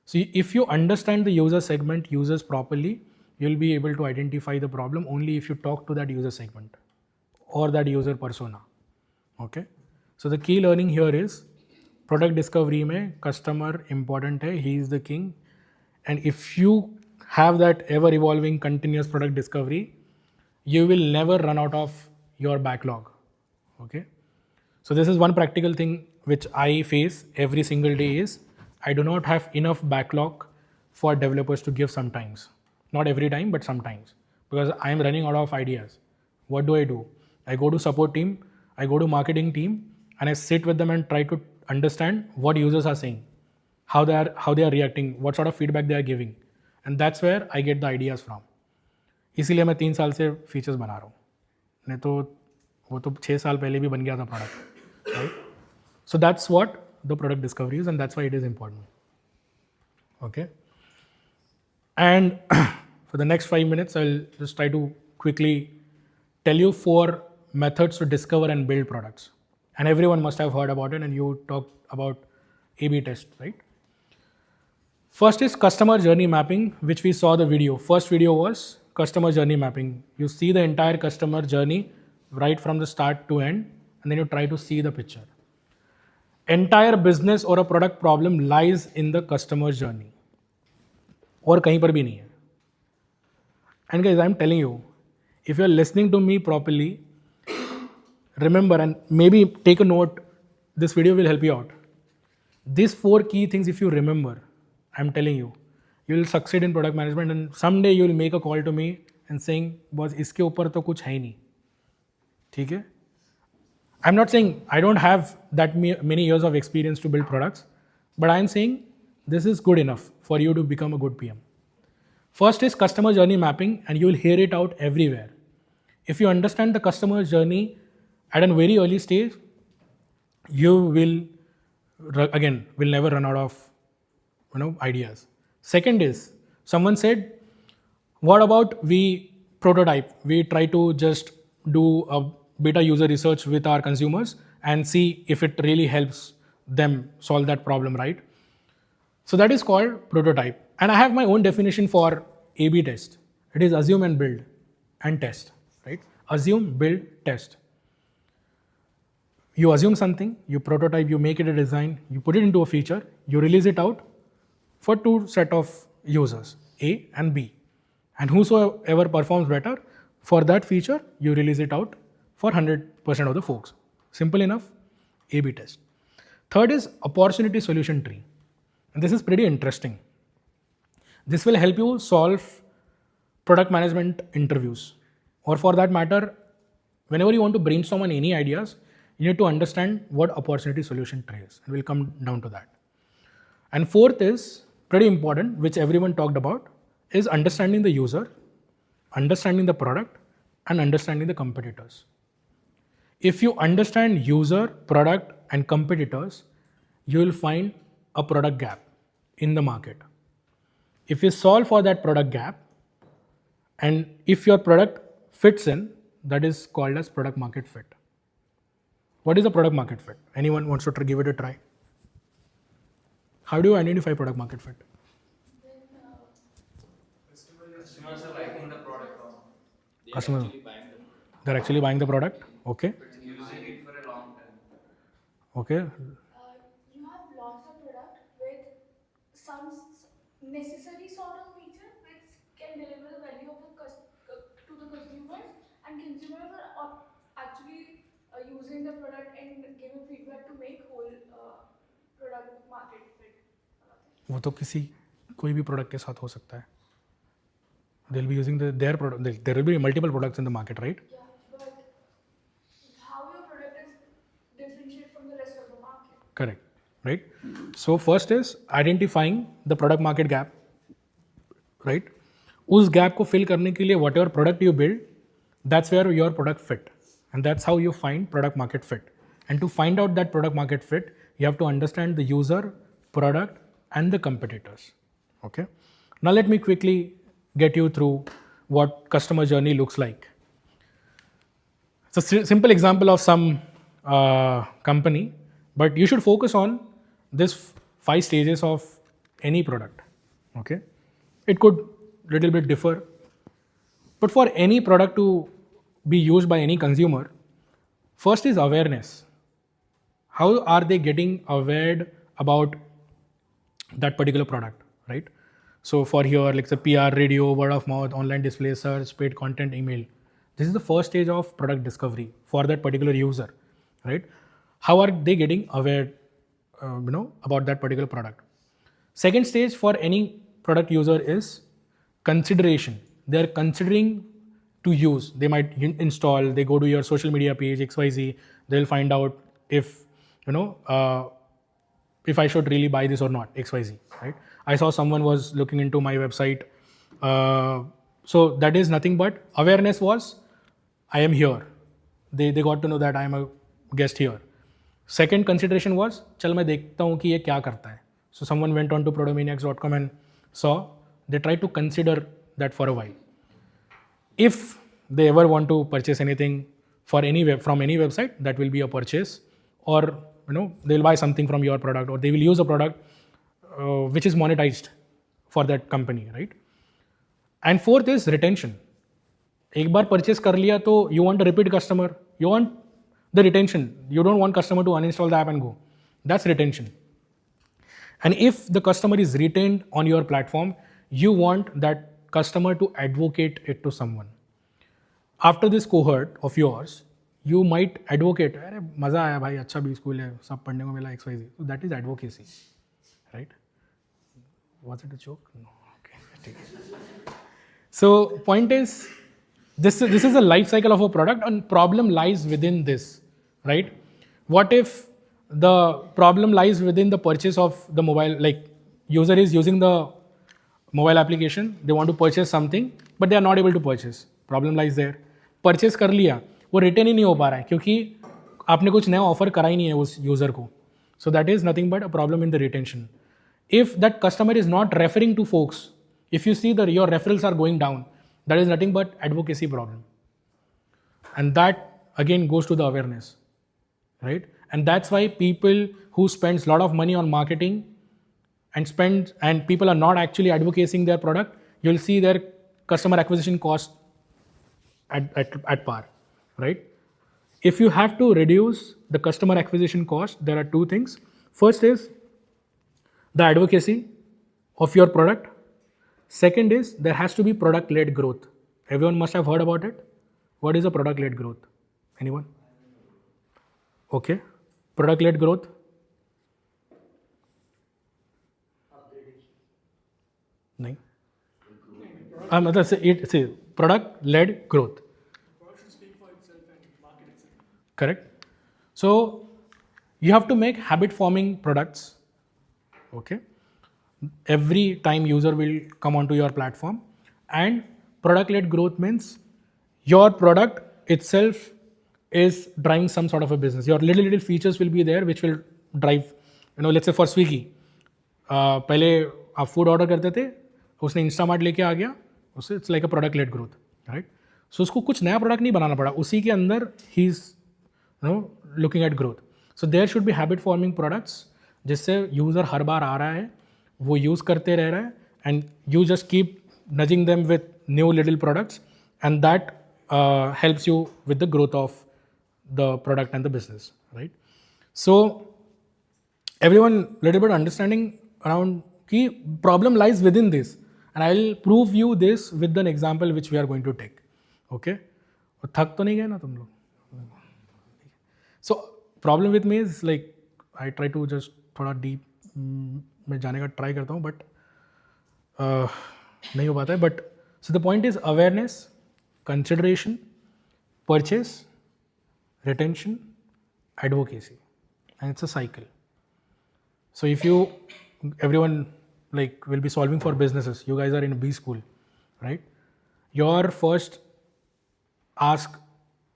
So if you understand the user segment, users properly, you'll be able to identify the problem only if you talk to that user segment or that user persona. Okay. So the key learning here is product discovery में customer important है. He is the king. And if you have that ever evolving continuous product discovery, you will never run out of your backlog. Okay. So this is one practical thing which I face every single day is I do not have enough backlog for developers to give sometimes. Not every time, but sometimes. Because I am running out of ideas. What do? I go to support team, I go to marketing team, and I sit with them and try to understand what users are saying, how they are reacting, what sort of feedback they are giving. And that's where I get the ideas from. इसीलिए मैं 3 साल से features बना रहा हूँ. नहीं तो वो तो 6 साल पहले भी बन गया था product, right? So that's what the product discovery is, and that's why it is important. Okay. And for the next 5 minutes, I'll just try to quickly tell you 4 methods to discover and build products. And everyone must have heard about it, and you talked about A/B test, right? First is customer journey mapping, which we saw the video. First video was customer journey mapping. You see the entire customer journey right from the start to end, and then you try to see the picture. Entire business or a product problem lies in the customer journey. और कहीं पर भी नहीं है. And guys, I'm telling you, if you're listening to me properly, remember and maybe take a note, this video will help you out. These 4 key things, if you remember, I'm telling you, you will succeed in product management, and someday you will make a call to me and saying, boss, इसके ऊपर तो कुछ है ही नहीं. ठीक है? I'm not saying I don't have that many years of experience to build products, but I'm saying this is good enough for you to become a good PM. First is customer journey mapping, and you will hear it out everywhere. If you understand the customer journey at a very early stage, you will never run out of ideas. Second is, someone said, what about we prototype? We try to just do a beta user research with our consumers and see if it really helps them solve that problem, right? So that is called prototype. And I have my own definition for A/B test. It is assume and build and test, right? Assume, build, test. You assume something, you prototype, you make it a design, you put it into a feature, you release it out for 2 set of users, A and B. And whosoever performs better for that feature, you release it out for 100% of the folks. Simple enough, A/B test. Third is opportunity solution tree. And this is pretty interesting. This will help you solve product management interviews. Or for that matter, whenever you want to brainstorm on any ideas, you need to understand what opportunity solution tree is. And we'll come down to that. And fourth is pretty important, which everyone talked about, is understanding the user, understanding the product, and understanding the competitors. If you understand user, product, and competitors, you will find a product gap in the market. If you solve for that product gap, and if your product fits in, that is called as product market fit. What is a product market fit? Anyone wants to give it a try? How do you identify product market fit? Customers are liking the product. They're actually buying the product. Okay. Using it for a long time. Okay. You have launched a product with some necessary sort of feature which can deliver the value of to the consumers, and consumers are actually using the product and giving feedback to make whole product market fit. वो तो कोई भी product के साथ हो सकता है. They'll be using their product. There will be multiple products in the market, right? Yeah, but how your product is differentiate from the rest of the market? Correct, right? So first is identifying the product market gap, right? उस gap को fill करने के लिए whatever product you build, that's where your product fit, and that's how you find product market fit. And to find out that product market fit, you have to understand the user, product, and the competitors. Okay. Now let me quickly get you through what customer journey looks like. It's a simple example of some company, but you should focus on this 5 stages of any product. Okay. It could little bit differ, but for any product to be used by any consumer, first is awareness. How are they getting aware about that particular product, right? So for here, like the PR, radio, word of mouth, online display, search, paid content, email. This is the first stage of product discovery for that particular user, right? How are they getting aware, about that particular product? Second stage for any product user is consideration. They're considering to use. They might install. They go to your social media page XYZ. They'll find out if if I should really buy this or not, XYZ, right? I saw someone was looking into my website. So that is nothing but awareness was, I am here. They got to know that I am a guest here. Second consideration was, चल मैं देखता हूँ कि ये क्या करता है. So someone went on to prodomaniacs.com and saw, they tried to consider that for a while. If they ever want to purchase anything for from any website, that will be a purchase, or they will buy something from your product, or they will use a product which is monetized for that company, right? And fourth is retention. एक बार purchase कर लिया तो you want a repeat customer, you want the retention. You don't want customer to uninstall the app and go. That's retention. And if the customer is retained on your platform, you want that customer to advocate it to someone. After this cohort of yours, you might advocate, अरे मज़ा आया भाई, अच्छा भी school है, सब पढ़ने को मिला XYZ. So that is advocacy, right? Was it a joke? No. Okay. So point is, this is a life cycle of a product, and problem lies within this, right? What if the problem lies within the purchase of the mobile, like user is using the mobile application, they want to purchase something, but they are not able to purchase. Problem lies there. Purchase कर लिया, वो return ही नहीं हो पा रहा है क्योंकि आपने कुछ नया ऑफर करा ही नहीं है उस यूज़र को. So that is nothing but a problem in the retention. If that customer is not referring to folks, if you see that your referrals are going down, that is nothing but advocacy problem. And that again goes to the awareness, right? And that's why people who spends a lot of money on marketing and people are not actually advocating their product, you'll see their customer acquisition cost at par, right? If you have to reduce the customer acquisition cost, there are two things. First is the advocacy of your product. Second is there has to be product-led growth. Everyone must have heard about it. What is a product-led growth? Anyone? Okay. Product-led growth. नहीं. मतलब say product-led growth. Correct. So you have to make habit-forming products. Okay. Every time user will come onto your platform, and product-led growth means your product itself is driving some sort of a business. Your little features will be there which will drive, let's say for Swiggy, पहले आप food order करते थे, उसने Instamart लेके आ गया, उससे it's like a product led growth, right? So उसको कुछ नया प्रोडक्ट नहीं बनाना पड़ा, उसी के अंदर ही is looking at growth. So there should be habit forming products जिससे यूज़र हर बार आ रहा है, वो यूज़ करते रह रहा है, and you just keep nudging them with new little products, and that helps you with the growth of the product and the business, right? So everyone little bit understanding around key problem lies within this, and I'll prove you this with an example which we are going to take. Okay? थक तो नहीं गए ना तुम लोग? So problem with me is like I try to just थोड़ा deep में जाने का try करता हूँ, but नहीं हो पाता है. But so the point is awareness, consideration, purchase, retention, advocacy, and it's a cycle. So if everyone like will be solving for businesses, you guys are in B school, right? Your first ask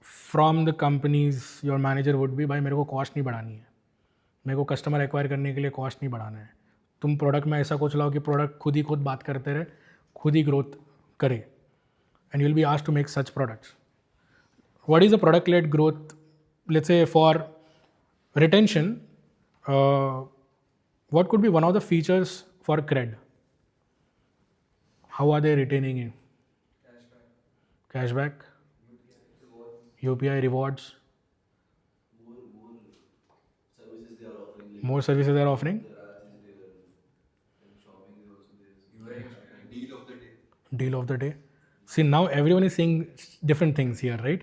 from the companies, your manager would be, भाई मेरे को cost नहीं बढ़ानी है, मेरे को customer acquire करने के लिए कॉस्ट नहीं बढ़ाना है, तुम प्रोडक्ट में ऐसा कुछ लाओ कि प्रोडक्ट खुद बात करते रहे, खुद ही ग्रोथ करे, and you will be asked to make such products. What is a product-led growth? Let's say for retention, what could be one of the features for Cred? How are they retaining it? Cashback, UPI rewards, more services they are offering. Shopping is also there. UI deal of the day. See, now everyone is saying different things here, right?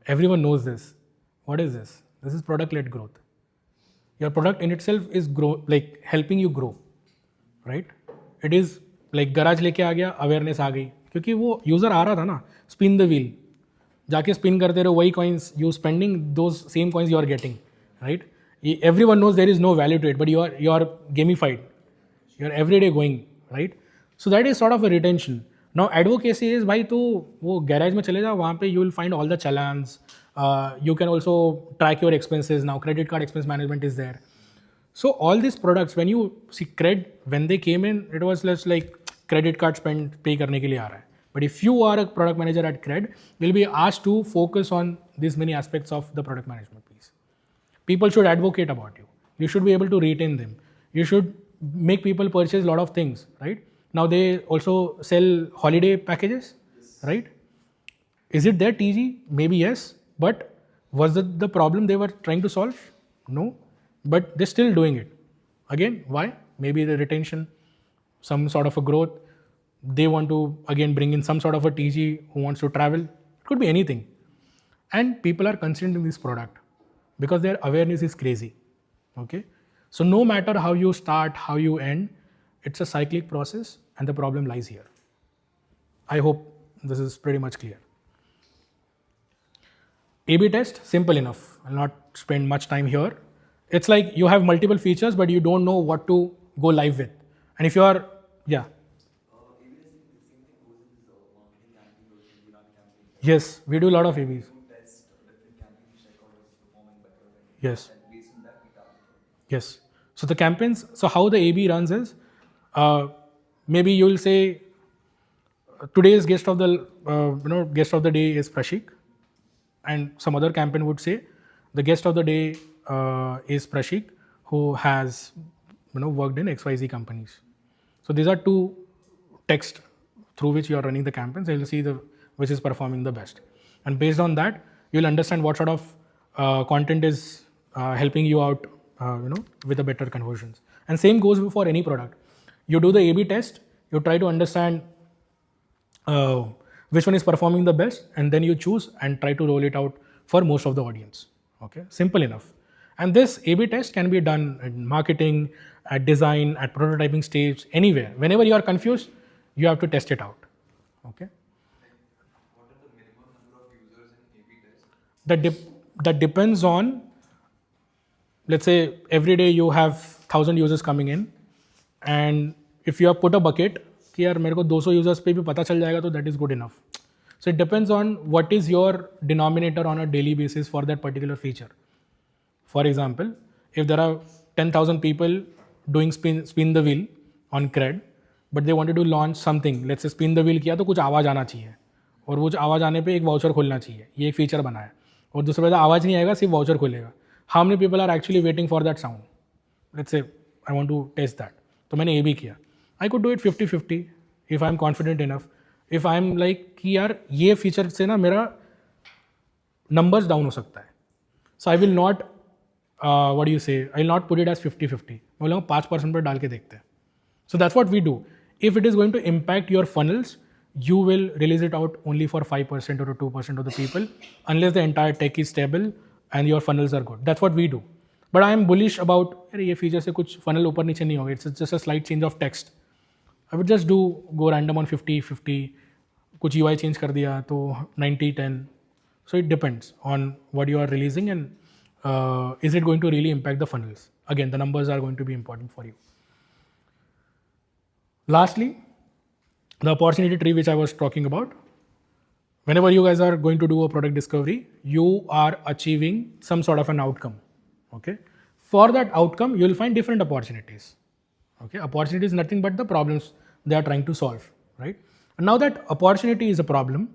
Everyone knows this. What is this? This is product-led growth. Your product in itself is like helping you grow, right? It is like garage लेके आ गया, awareness आ गई, क्योंकि वो user आ रहा था ना, spin the wheel, जाके spin करते रहो, वही coins you spending, those same coins you are getting, right? Everyone knows there is no value to it, but you are gamified, you are every day going, right? So that is sort of a retention. Now advocacy is भाई तो वो garage में चले जाओ, वहाँ पे you will find all the challans. You can also track your expenses now. Credit card expense management is there. So all these products, when you see Cred, when they came in, it was less like credit card spend pay करने के लिए आ रहा है. But if you are a product manager at Cred, you'll be asked to focus on these many aspects of the product management piece. People should advocate about you. You should be able to retain them. You should make people purchase a lot of things, right? Now they also sell holiday packages, right? Is it their TG? Maybe yes. But was it the problem they were trying to solve? No. But they're still doing it. Again, why? Maybe the retention, some sort of a growth. They want to again bring in some sort of a TG who wants to travel. It could be anything. And people are considering this product because their awareness is crazy. Okay. So no matter how you start, how you end, it's a cyclic process and the problem lies here. I hope this is pretty much clear. A/B test, simple enough. I'll not spend much time here. It's like you have multiple features, but you don't know what to go live with. And if you are, yeah. Yes, we do a lot of A/Bs. Yes. Yes. So the campaigns, so how the A/B runs is, maybe you will say, today's guest of the day is Prashik. And some other campaign would say, the guest of the day is Prashik, who has worked in XYZ companies. So these are two texts through which you are running the campaigns. You'll see which is performing the best. And based on that, you'll understand what sort of content is helping you out, with the better conversions. And same goes for any product. You do the A/B test, you try to understand which one is performing the best, and then you choose and try to roll it out for most of the audience. Okay, simple enough. And this A/B test can be done in marketing, at design, at prototyping stage, anywhere. Whenever you are confused, you have to test it out. Okay. What are the minimum number of users in A/B test? That depends on, let's say every day you have 1,000 users coming in, and if you have put a bucket कि यार मेरे को 200 users पे भी पता चल जाएगा तो that is good enough. So it depends on what is your denominator on a daily basis for that particular feature. For example, if there are 10,000 people doing spin the wheel on CRED, but they wanted to launch something, let's say spin the wheel किया तो कुछ आवाज़ आना चाहिए, और वो आवाज़ आने पे एक वाउचर खुलना चाहिए, ये एक फीचर बना है, और दूसरे आवाज़ नहीं आएगा, सिर्फ वाउचर खुलेगा. How many people are actually waiting for that sound? Let's say I want to test that, तो मैंने A/B किया. I could do it 50-50 if I'm confident enough. If I'm like कि यार ये फीचर से ना मेरा numbers down हो सकता है, so I will not what do you say, I will not put it as 50-50. मैं बोलूँगा 5% पर डाल के देखते हैं. So that's what we do. If it is going to impact your funnels, you will release it out only for 5% or 2% of the people, unless the entire tech is stable and your funnels are good. That's what we do. But I am bullish about ये feature से कुछ funnel ऊपर नीचे नहीं होगा. It's just a slight change of text. I would just go random on 50-50, कुछ UI change कर दिया तो 90-10. So it depends on what you are releasing and is it going to really impact the funnels. Again, the numbers are going to be important for you. Lastly, the opportunity tree which I was talking about. Whenever you guys are going to do a product discovery, you are achieving some sort of an outcome. Okay. For that outcome, you will find different opportunities. Okay, opportunity is nothing but the problems they are trying to solve, right? And now that opportunity is a problem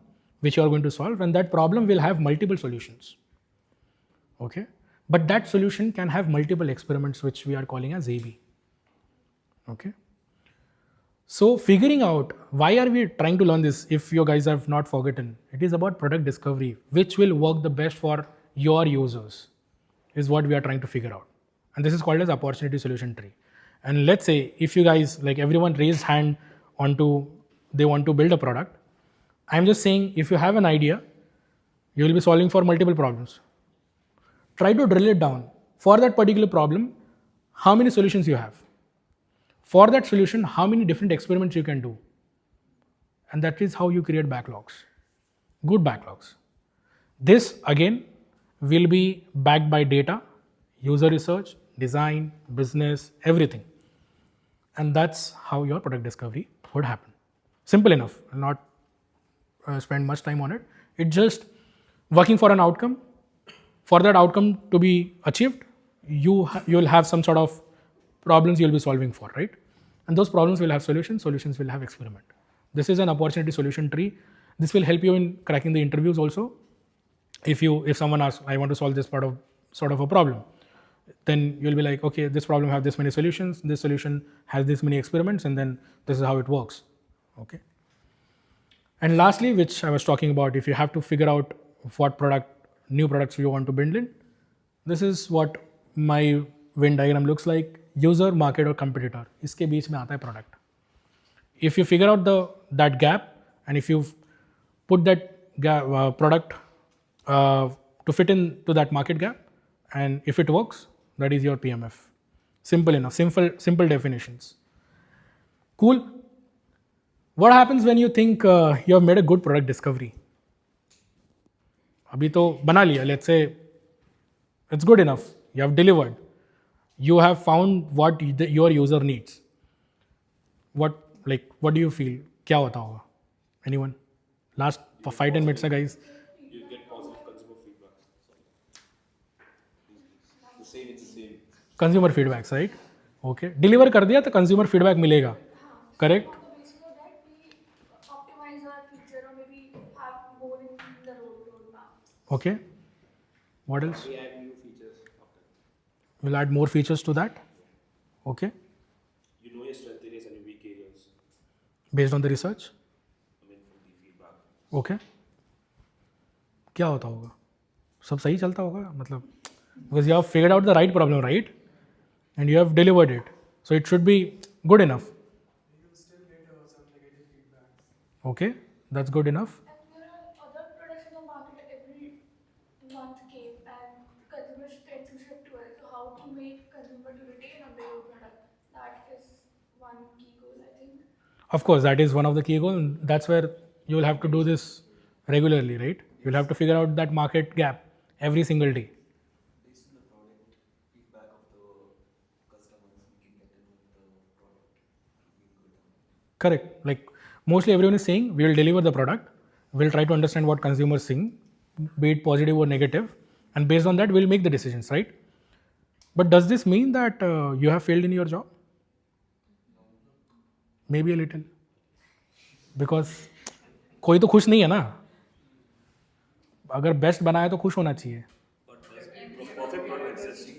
which you are going to solve, and that problem will have multiple solutions. Okay, but that solution can have multiple experiments which we are calling as A/B. Okay, so figuring out why are we trying to learn this, if you guys have not forgotten, it is about product discovery, which will work the best for your users, is what we are trying to figure out, and this is called as opportunity solution tree. And let's say if you guys, like everyone raised hand onto they want to build a product. I'm just saying, if you have an idea, you will be solving for multiple problems. Try to drill it down. For that particular problem, how many solutions you have? For that solution, how many different experiments you can do? And that is how you create backlogs. Good backlogs. This again will be backed by data, user research, design, business, everything. And that's how your product discovery would happen. Simple enough. I'll not spend much time on it. It's just working for an outcome. For that outcome to be achieved, you will have some sort of problems you'll be solving for, right? And those problems will have solutions. Solutions will have experiment. This is an opportunity solution tree. This will help you in cracking the interviews also. If someone asks, I want to solve this sort of a problem, then you'll be like, okay, this problem has this many solutions, this solution has this many experiments, and then this is how it works. Okay. And lastly, which I was talking about, if you have to figure out what new products you want to build in, this is what my Venn diagram looks like. User, market or competitor. इसके बीच में आता है product. If you figure out that gap, and if you put that product to fit into that market gap, and if it works, that is your PMF. Simple enough. Simple definitions. Cool. What happens when you think you have made a good product discovery? अभी तो बना लिया. Let's say it's good enough. You have delivered. You have found what your user needs. What do you feel? क्या होता होगा? Anyone? Last 5-10 minutes, guys. You get positive consumer feedback. It's the same. Consumer feedbacks, right? Okay. Deliver कर दिया तो consumer feedback मिलेगा. Correct? On the basis of that, we optimize our feature or maybe have more in the roadmap. Okay. What else? We add new features after. We'll add more features to that. Okay. You know your strength areas and your weak areas. Based on the research. I mean, from the feedback. Okay. क्या होता होगा? सब सही चलता होगा मतलब because you have figured out the right problem, right? And you have delivered it. So it should be good enough. You will still get some negative feedback. Okay, that's good enough. And there are other products in the market every month came and consumers tend to shift to it. So how to make consumer to retain on their product? That is one key goal, I think. Of course, that is one of the key goals. That's where you will have to do this regularly, right? You'll have to figure out that market gap every single day. Based on the product feedback of the customers, we can get to know the product. Correct. Like mostly everyone is saying, we will deliver the product. We'll try to understand what consumers think, be it positive or negative, and based on that, we'll make the decisions, right? But does this mean that you have failed in your job? Maybe a little. Because कोई तो खुश नहीं है ना. अगर best बनाया तो खुश होना चाहिए. Perfect product exists.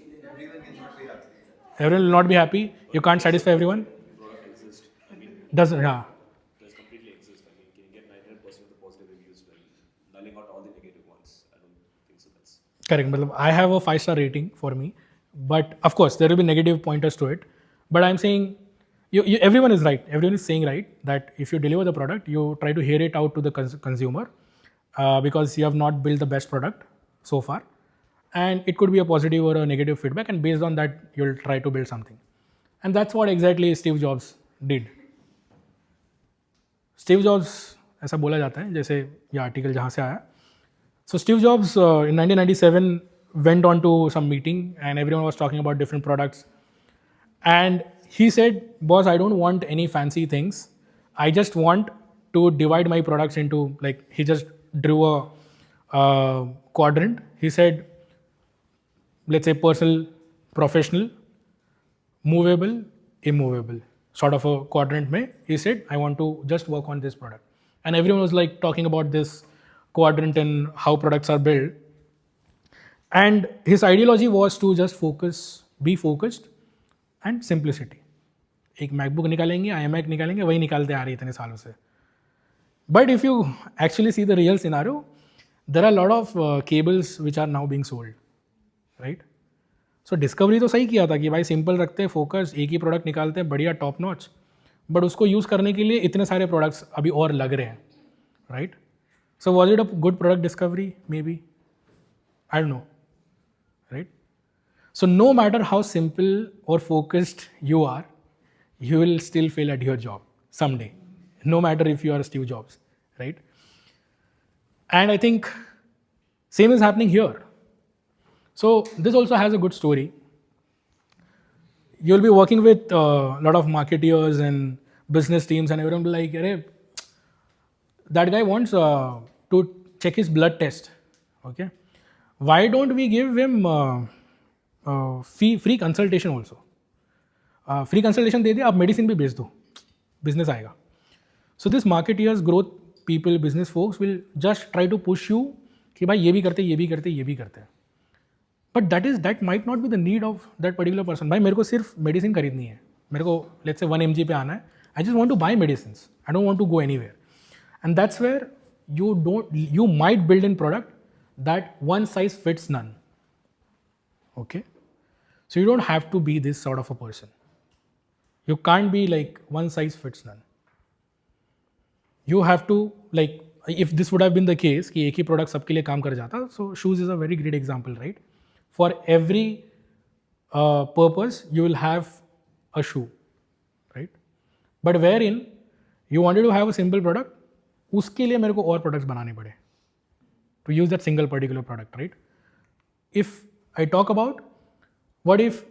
Everyone will not be happy. You can't satisfy everyone. Product exists. I mean, Doesn't, yeah. does completely exist. I mean, can you get 99% of the positive reviews while nulling out all the negative ones? I don't think so. That's Correct. मतलब I have a 5-star rating for me, but of course there will be negative pointers to it. But I'm saying, everyone is right. Everyone is saying right that if you deliver the product, you try to hear it out to the consumer because you have not built the best product so far, and it could be a positive or a negative feedback, and based on that you'll try to build something. And that's what exactly Steve Jobs did. Steve Jobs, ऐसा बोला जाता है जैसे ये article जहाँ से आया. So Steve Jobs in 1997 went on to some meeting and everyone was talking about different products. And he said, boss, I don't want any fancy things. I just want to divide my products into, like, he just drew a quadrant. He said, let's say personal, professional, movable, immovable, sort of a quadrant mein. He said, I want to just work on this product. And everyone was like talking about this quadrant and how products are built. And his ideology was to just be focused and simplicity. एक MacBook निकालेंगे, iMac निकालेंगे, वही निकालते आ रहे इतने सालों से. But if you actually see the real scenario, there are a lot of cables which are now being sold, right? So discovery तो सही किया था कि भाई सिंपल रखते हैं, फोकस, एक ही प्रोडक्ट निकालते हैं, बढ़िया टॉप नॉच. बट उसको यूज़ करने के लिए इतने सारे प्रोडक्ट्स अभी और लग रहे हैं, right? So was it a good product discovery? May be, I don't know, right? So no matter how simple or focused you are, you will still fail at your job someday, no matter if you are Steve Jobs, right? And I think same is happening here. So this also has a good story. You'll be working with a lot of marketeers and business teams, and everyone will be like, "Arey, that guy wants to check his blood test, okay? Why don't we give him free consultation also? Free consultation दे दे, आप medicine भी बेच दो, business आएगा." So this marketeers, growth people, business folks will just try to push you कि भाई ये भी करते, ये भी करते, ये भी करते हैं. But that might not be the need of that particular person. भाई मेरे को सिर्फ medicine खरीदनी है, मेरे को let's say 1 mg पे आना है. I just want to buy medicines. I don't want to go anywhere. And that's where you might build in product that one size fits none. Okay? So you don't have to be this sort of a person. You can't be like one size fits none. You have to, like, if this would have been the case कि एक ही product सबके लिए काम कर जाता, so shoes is a very great example, right? For every purpose, you will have a shoe, right? But wherein you wanted to have a simple product, उसके लिए मेरे को और products बनाने पड़े to use that single particular product, right? If I talk about, what if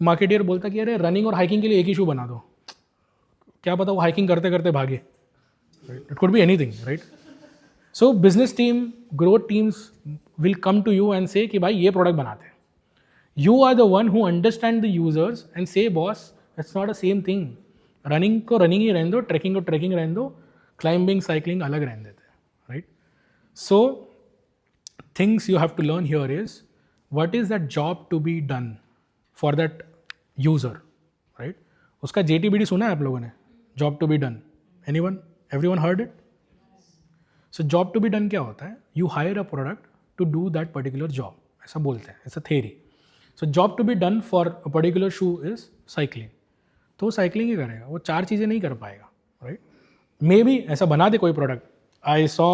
marketeer बोलता कि अरे running और hiking के लिए एक ही shoe बना दो, क्या पता वो hiking करते करते भागे, right? It could be anything, right? So business team, growth teams will come to you and say कि भाई ये product बनाते हैं. You are the one who understand the users and say, boss, it's not the same thing. Running को running ही रहने दो, trekking को trekking रहने दो, climbing, cycling अलग रहने देते हैं, right? So things you have to learn here is, what is that job to be done for that user, right? उसका JTBD सुना है आप लोगों ने? Job to be done. Anyone? Everyone heard it? So job to be done क्या होता है? You hire a product to do that particular job. ऐसा बोलते हैं. It's a theory. So job to be done for a particular shoe is cycling. तो वो cycling ही करेगा. वो 4 चीज़ें नहीं कर पाएगा, right? Maybe ऐसा बना दे कोई product. I saw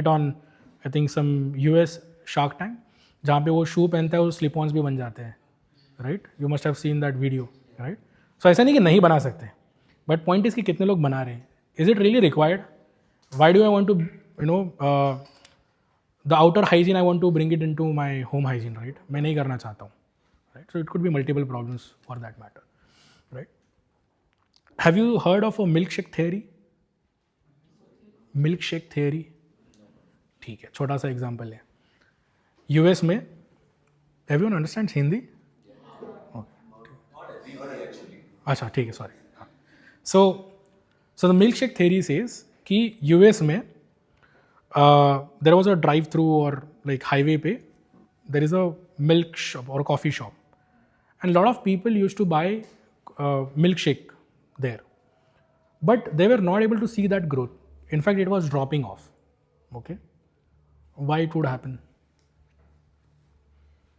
it on, I think, some US Shark Tank, जहाँ पे वो shoe पहनता है, वो slip-ons भी बन जाते हैं, right? You must have seen that video, right? So ऐसा नहीं कि नहीं बना सकते. But point is कि कितने लोग बना रहे हैं. Is it really required? Why do I want to, the outer hygiene I want to bring it into my home hygiene, right? मैं नहीं करना चाहता हूँ, right? So it could be multiple problems for that matter, right? Have you heard of a milkshake theory? Milkshake theory? ठीक है, छोटा सा example है. US में, everyone understands हिंदी? अच्छा ठीक है, sorry. So the milkshake theory says कि US में there was a drive through or like highway पे there is a milk shop or a coffee shop, and a lot of people used to buy milkshake there, but they were not able to see that growth. In fact, it was dropping off. Okay, why it would happen?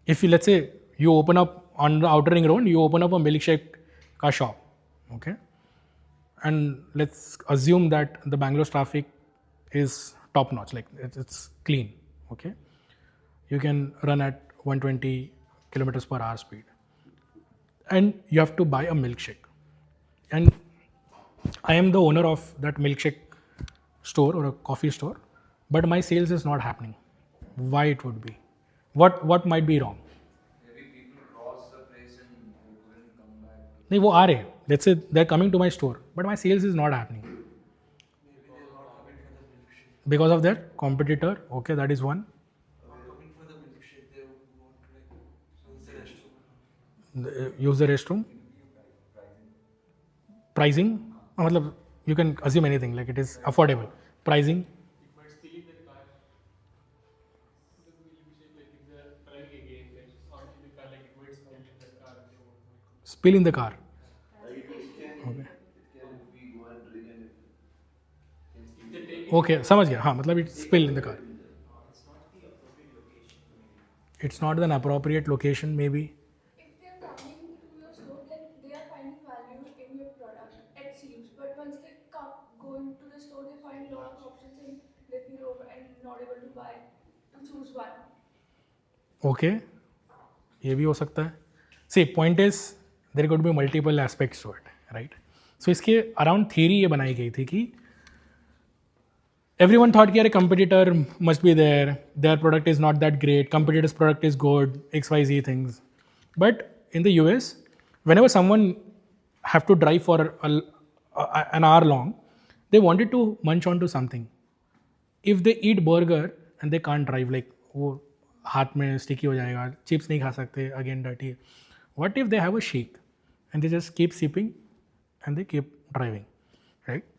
If you, let's say you open up on the outer ring road, you open up a milkshake ka shop, okay, and let's assume that the Bangalore's traffic is top notch, like it's clean, okay, you can run at 120 kilometers per hour speed, and you have to buy a milkshake, and I am the owner of that milkshake store or a coffee store, but my sales is not happening. Why it would be? What might be wrong? Maybe people cross the place and they couldn't come back. नहीं, वो आ रहे हैं, let's say they're coming to my store, but my sales is not happening because of their competitor. Okay, that is one. Coming for the milkshake, they want to like use the restroom. Use the restroom. Pricing, मतलब you can assume anything, like it is affordable. Pricing. It might steal in the car. The milkshake, like if they are driving again, like on in the car, like it might spill in the car. They won't. Spill in the car. It can be go and drink and If they take Okay, समझ गया. हाँ, मतलब it spill in the car. It's not an appropriate location, maybe. If they are coming to your store, then they are finding value in your product, it seems. not able to buy, to choose one. Okay, ये भी हो सकता है. See point is there could be multiple aspects to it, right. So इसके around theory ये बनाई गई थी कि everyone thought कि यार competitor must be there, their product is not that great, competitor's product is good, XYZ things. But in the US, whenever someone have to drive for an hour long, they wanted to munch onto something. If they eat burger and they can't drive, like वो हाथ में sticky हो जाएगा, chips नहीं खा सकते, again dirty. What if they have a shake and they just keep sipping and they keep driving, right?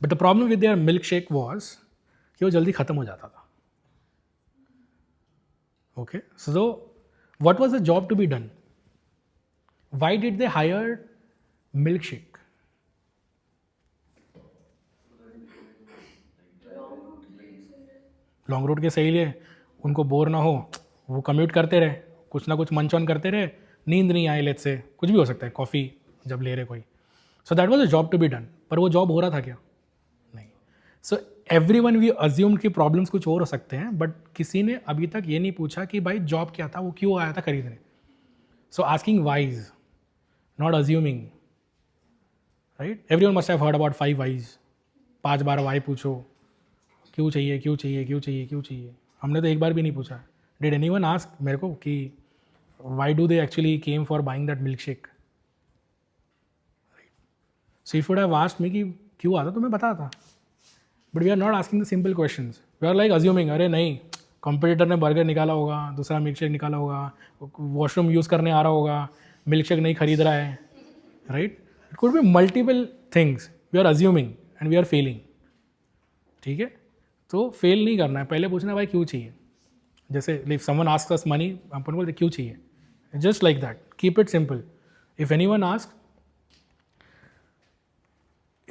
But the problem with their milkshake was कि वो जल्दी ख़त्म हो जाता था. Okay, so what was the job to be done? Why did they hire milkshake? Long route के सही लिए उनको बोर ना हो, वो कम्यूट करते रहे, कुछ ना कुछ मंच ऑन करते रहे, नींद नहीं आए, लेट्स से कुछ भी हो सकता है, कॉफ़ी जब ले रहे कोई. So that was a job to be done. पर वो जॉब हो रहा था क्या? नहीं. सो एवरीवन वी अज्यूम्ड कि प्रॉब्लम्स कुछ और हो सकते हैं, बट किसी ने अभी तक ये नहीं पूछा कि भाई जॉब क्या था, वो क्यों आया था खरीदने. So asking whys, not assuming, right. Everyone must have heard about 5 whys. 5 बार वाई पूछो, क्यों चाहिए, क्यों चाहिए, क्यों चाहिए, क्यों चाहिए. हमने तो एक बार भी नहीं पूछा. डिड एनीवन आस्क मेरे को कि why do they actually came for buying that milk shake. So if would have asked me कि क्यों आता तो मैं बताता था. But we are not asking the simple questions. We are like assuming, अरे नहीं, कंपटीटर ने बर्गर निकाला होगा, दूसरा मिल्क शेक निकाला होगा, वॉशरूम यूज़ करने आ रहा होगा, मिल्क शेक नहीं खरीद रहा है, right. It could be multiple things. We are assuming and we are failing. ठीक है, तो फेल नहीं करना है, पहले पूछना है भाई क्यों चाहिए. जैसे if someone asks us money, अपन बोलते क्यों चाहिए. Just like that, keep it simple. If anyone ask,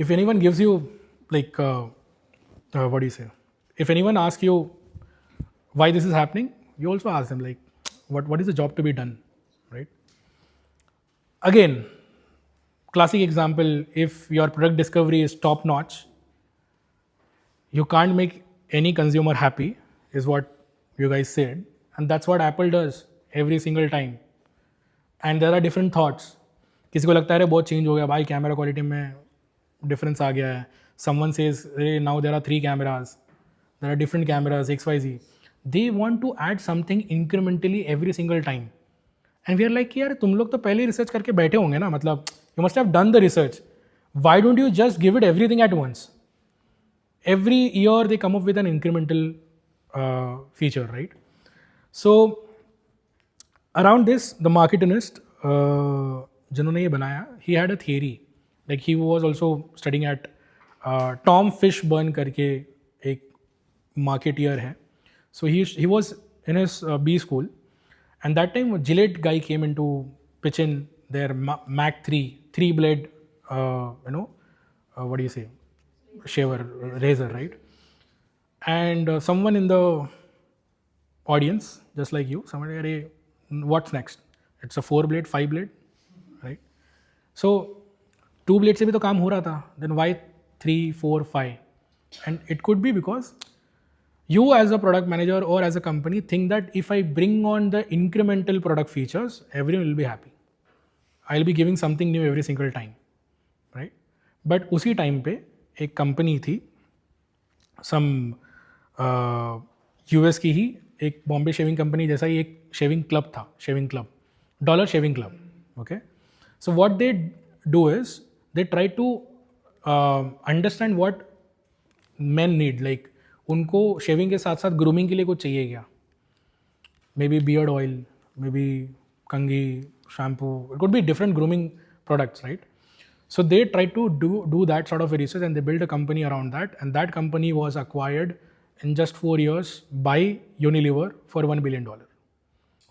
if anyone gives you like what do you say, if anyone asks you why this is happening, you also ask them like what is the job to be done, right. Again, classic example, if your product discovery is top notch, you can't make any consumer happy is what you guys said, and that's what Apple does every single time. And there are different thoughts. किसी को लगता है अरे बहुत change हो गया भाई, camera quality में डिफरेंस आ गया है. someone says hey, now there are 3 cameras, there are different cameras, XYZ. they want to add something incrementally every single time, and we are like यार तुम लोग तो पहले रिसर्च करके बैठे होंगे ना, मतलब you must have done the research. why don't you just give it everything at once? Every year they come up with an incremental feature, right. so around this, the marketingist जिन्होंने ये बनाया, he had a theory. Like he was also studying at Tom Fishburne करके एक marketeer है. So he was in his B school, and that time Gillette guy came in to pitch in their Mac 3 blade, what do you say, shaver, razor, right? And someone in the audience, just like you, somebody, अरे what's next? It's a 4 blade, 5 blade, right? So 2 blade से भी तो काम हो रहा था. Then why 3, 4, 5? And it could be because you as a product manager or as a company think that if I bring on the incremental product features, everyone will be happy. I'll be giving something new every single time, right? But उसी time पे एक company थी, some US की ही एक Bombay shaving company जैसा ही एक shaving club था, shaving club, dollar shaving club. Okay, so what they do is they try to understand what men need. like उनको शेविंग के साथ साथ ग्रूमिंग के लिए कुछ चाहिए क्या. Maybe beard oil, maybe कंघी, shampoo, it could be different grooming products, right. so they try to do that sort of a research, and they build a company around that, and that company was acquired in just 4 years by Unilever for $1 billion,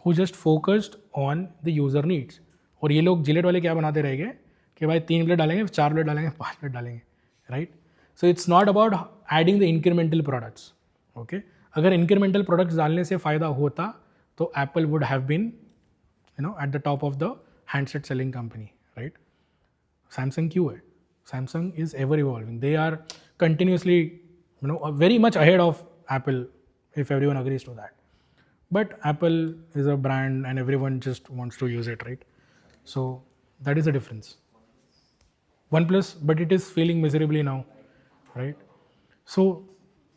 who just focused on the user needs. और ये लोग Gillette वाले क्या बनाते रह गए कि भाई 3 ब्लेड डालेंगे, 4 ब्लेड डालेंगे, 5 ब्लेड डालेंगे, right. So it's not about adding the incremental products. Okay, अगर इंक्रीमेंटल प्रोडक्ट्स डालने से फ़ायदा होता तो Apple would have been at the top of the handset selling company, right. Samsung क्यों है? Samsung is ever evolving. They are continuously very much ahead of Apple, if everyone agrees to that. But Apple is a brand and everyone just wants to use it, right? So that is the difference. OnePlus, but it is failing miserably now, right? So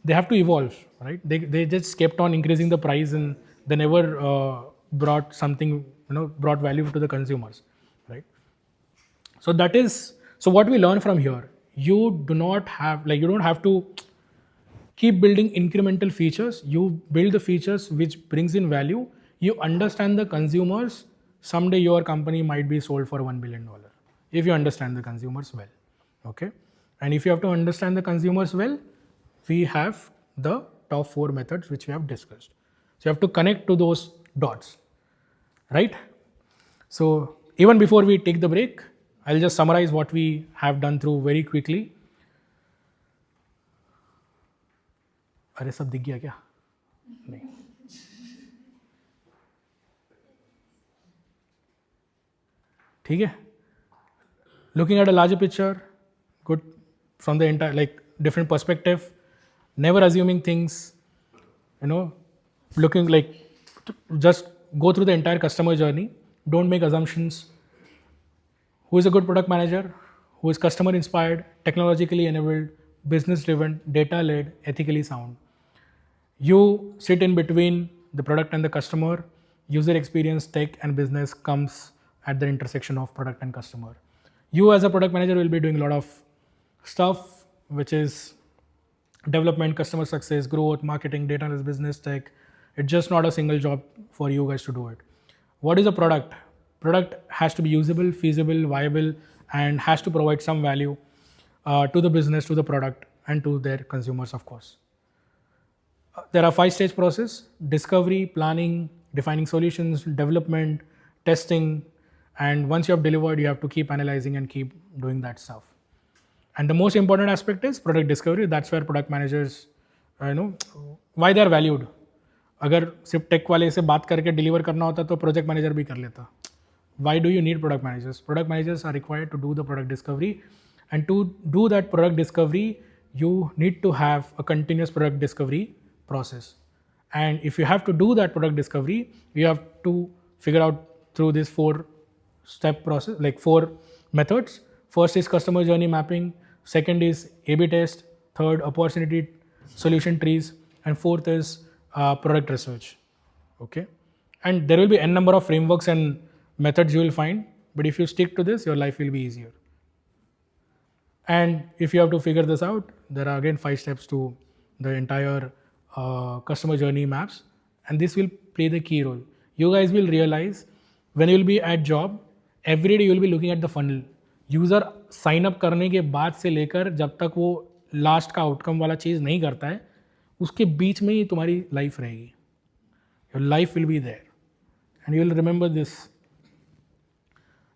they have to evolve, right? They just kept on increasing the price and they never brought something, brought value to the consumers, right? So that is, so what we learn from here, you don't have to keep building incremental features. You build the features which brings in value. You understand the consumers. Someday your company might be sold for $1 billion if you understand the consumers well. Okay, and if you have to understand the consumers well, we have the top 4 methods which we have discussed. So you have to connect to those dots, right? So even before we take the break, I'll just summarize what we have done through very quickly. अरे सब दिख गया क्या? नहीं. ठीक है? Looking at a larger picture, good from the entire, like different perspective, never assuming things, looking like just go through the entire customer journey. Don't make assumptions. Who is a good product manager? Who is customer inspired, technologically enabled, business driven, data led, ethically sound. You sit in between the product and the customer. User experience, tech and business comes at the intersection of product and customer. You as a product manager will be doing a lot of stuff which is development, customer success, growth, marketing, data analysis, business, tech. It's just not a single job for you guys to do it. What is a product? Product has to be usable, feasible, viable, and has to provide some value to the business, to the product, and to their consumers, of course. There are 5-stage process: discovery, planning, defining solutions, development, testing, and once you have delivered, you have to keep analyzing and keep doing that stuff. And the most important aspect is product discovery. That's where product managers, why they are valued. अगर सिर्फ take वाले से बात करके deliver करना होता तो project manager भी कर लेता. Why do you need product managers? Product managers are required to do the product discovery, and to do that product discovery, you need to have a continuous product discovery process. And if you have to do that product discovery, you have to figure out through this 4-step process, like 4 methods. First is customer journey mapping. Second is A/B test. Third, opportunity solution trees. And fourth is product research. Okay, and there will be n number of frameworks and methods you will find, but if you stick to this, your life will be easier. And if you have to figure this out, there are again 5 steps to the entire customer journey maps, and this will play the key role. You guys will realize when you will be at job, every day you will be looking at the funnel. User sign up करने के बाद से लेकर जब तक वो last का outcome वाला चीज़ नहीं करता है, उसके बीच में ही तुम्हारी लाइफ रहेगी. Your life will be there, and you will remember this.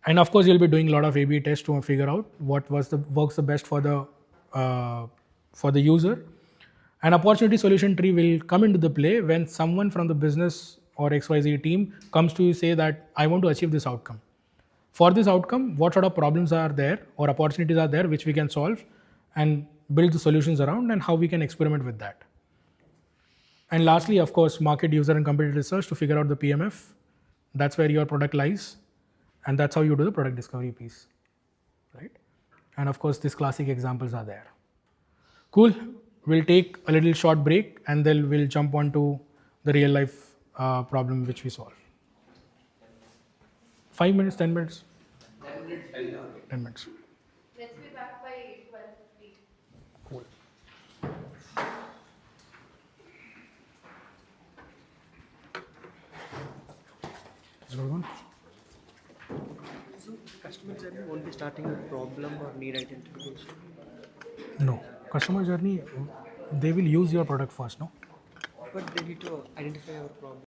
And of course, you'll be doing a lot of A/B tests to figure out what works the best for the user. An opportunity solution tree will come into the play when someone from the business or XYZ team comes to you say that I want to achieve this outcome. For this outcome, what sort of problems are there or opportunities are there which we can solve and build the solutions around, and how we can experiment with that. And lastly, of course, market, user and competitor research to figure out the PMF. That's where your product lies. And that's how you do the product discovery piece, right? And of course, these classic examples are there. Cool. We'll take a little short break and then we'll jump on to the real life problem which we solve. 5 minutes, 10 minutes? 10 minutes. Let's be back by 12:50. Cool. Is it going on? So, customer journey won't be starting with problem or need identification? No. Customer journey, they will use your product first, no? But they need to identify our problem.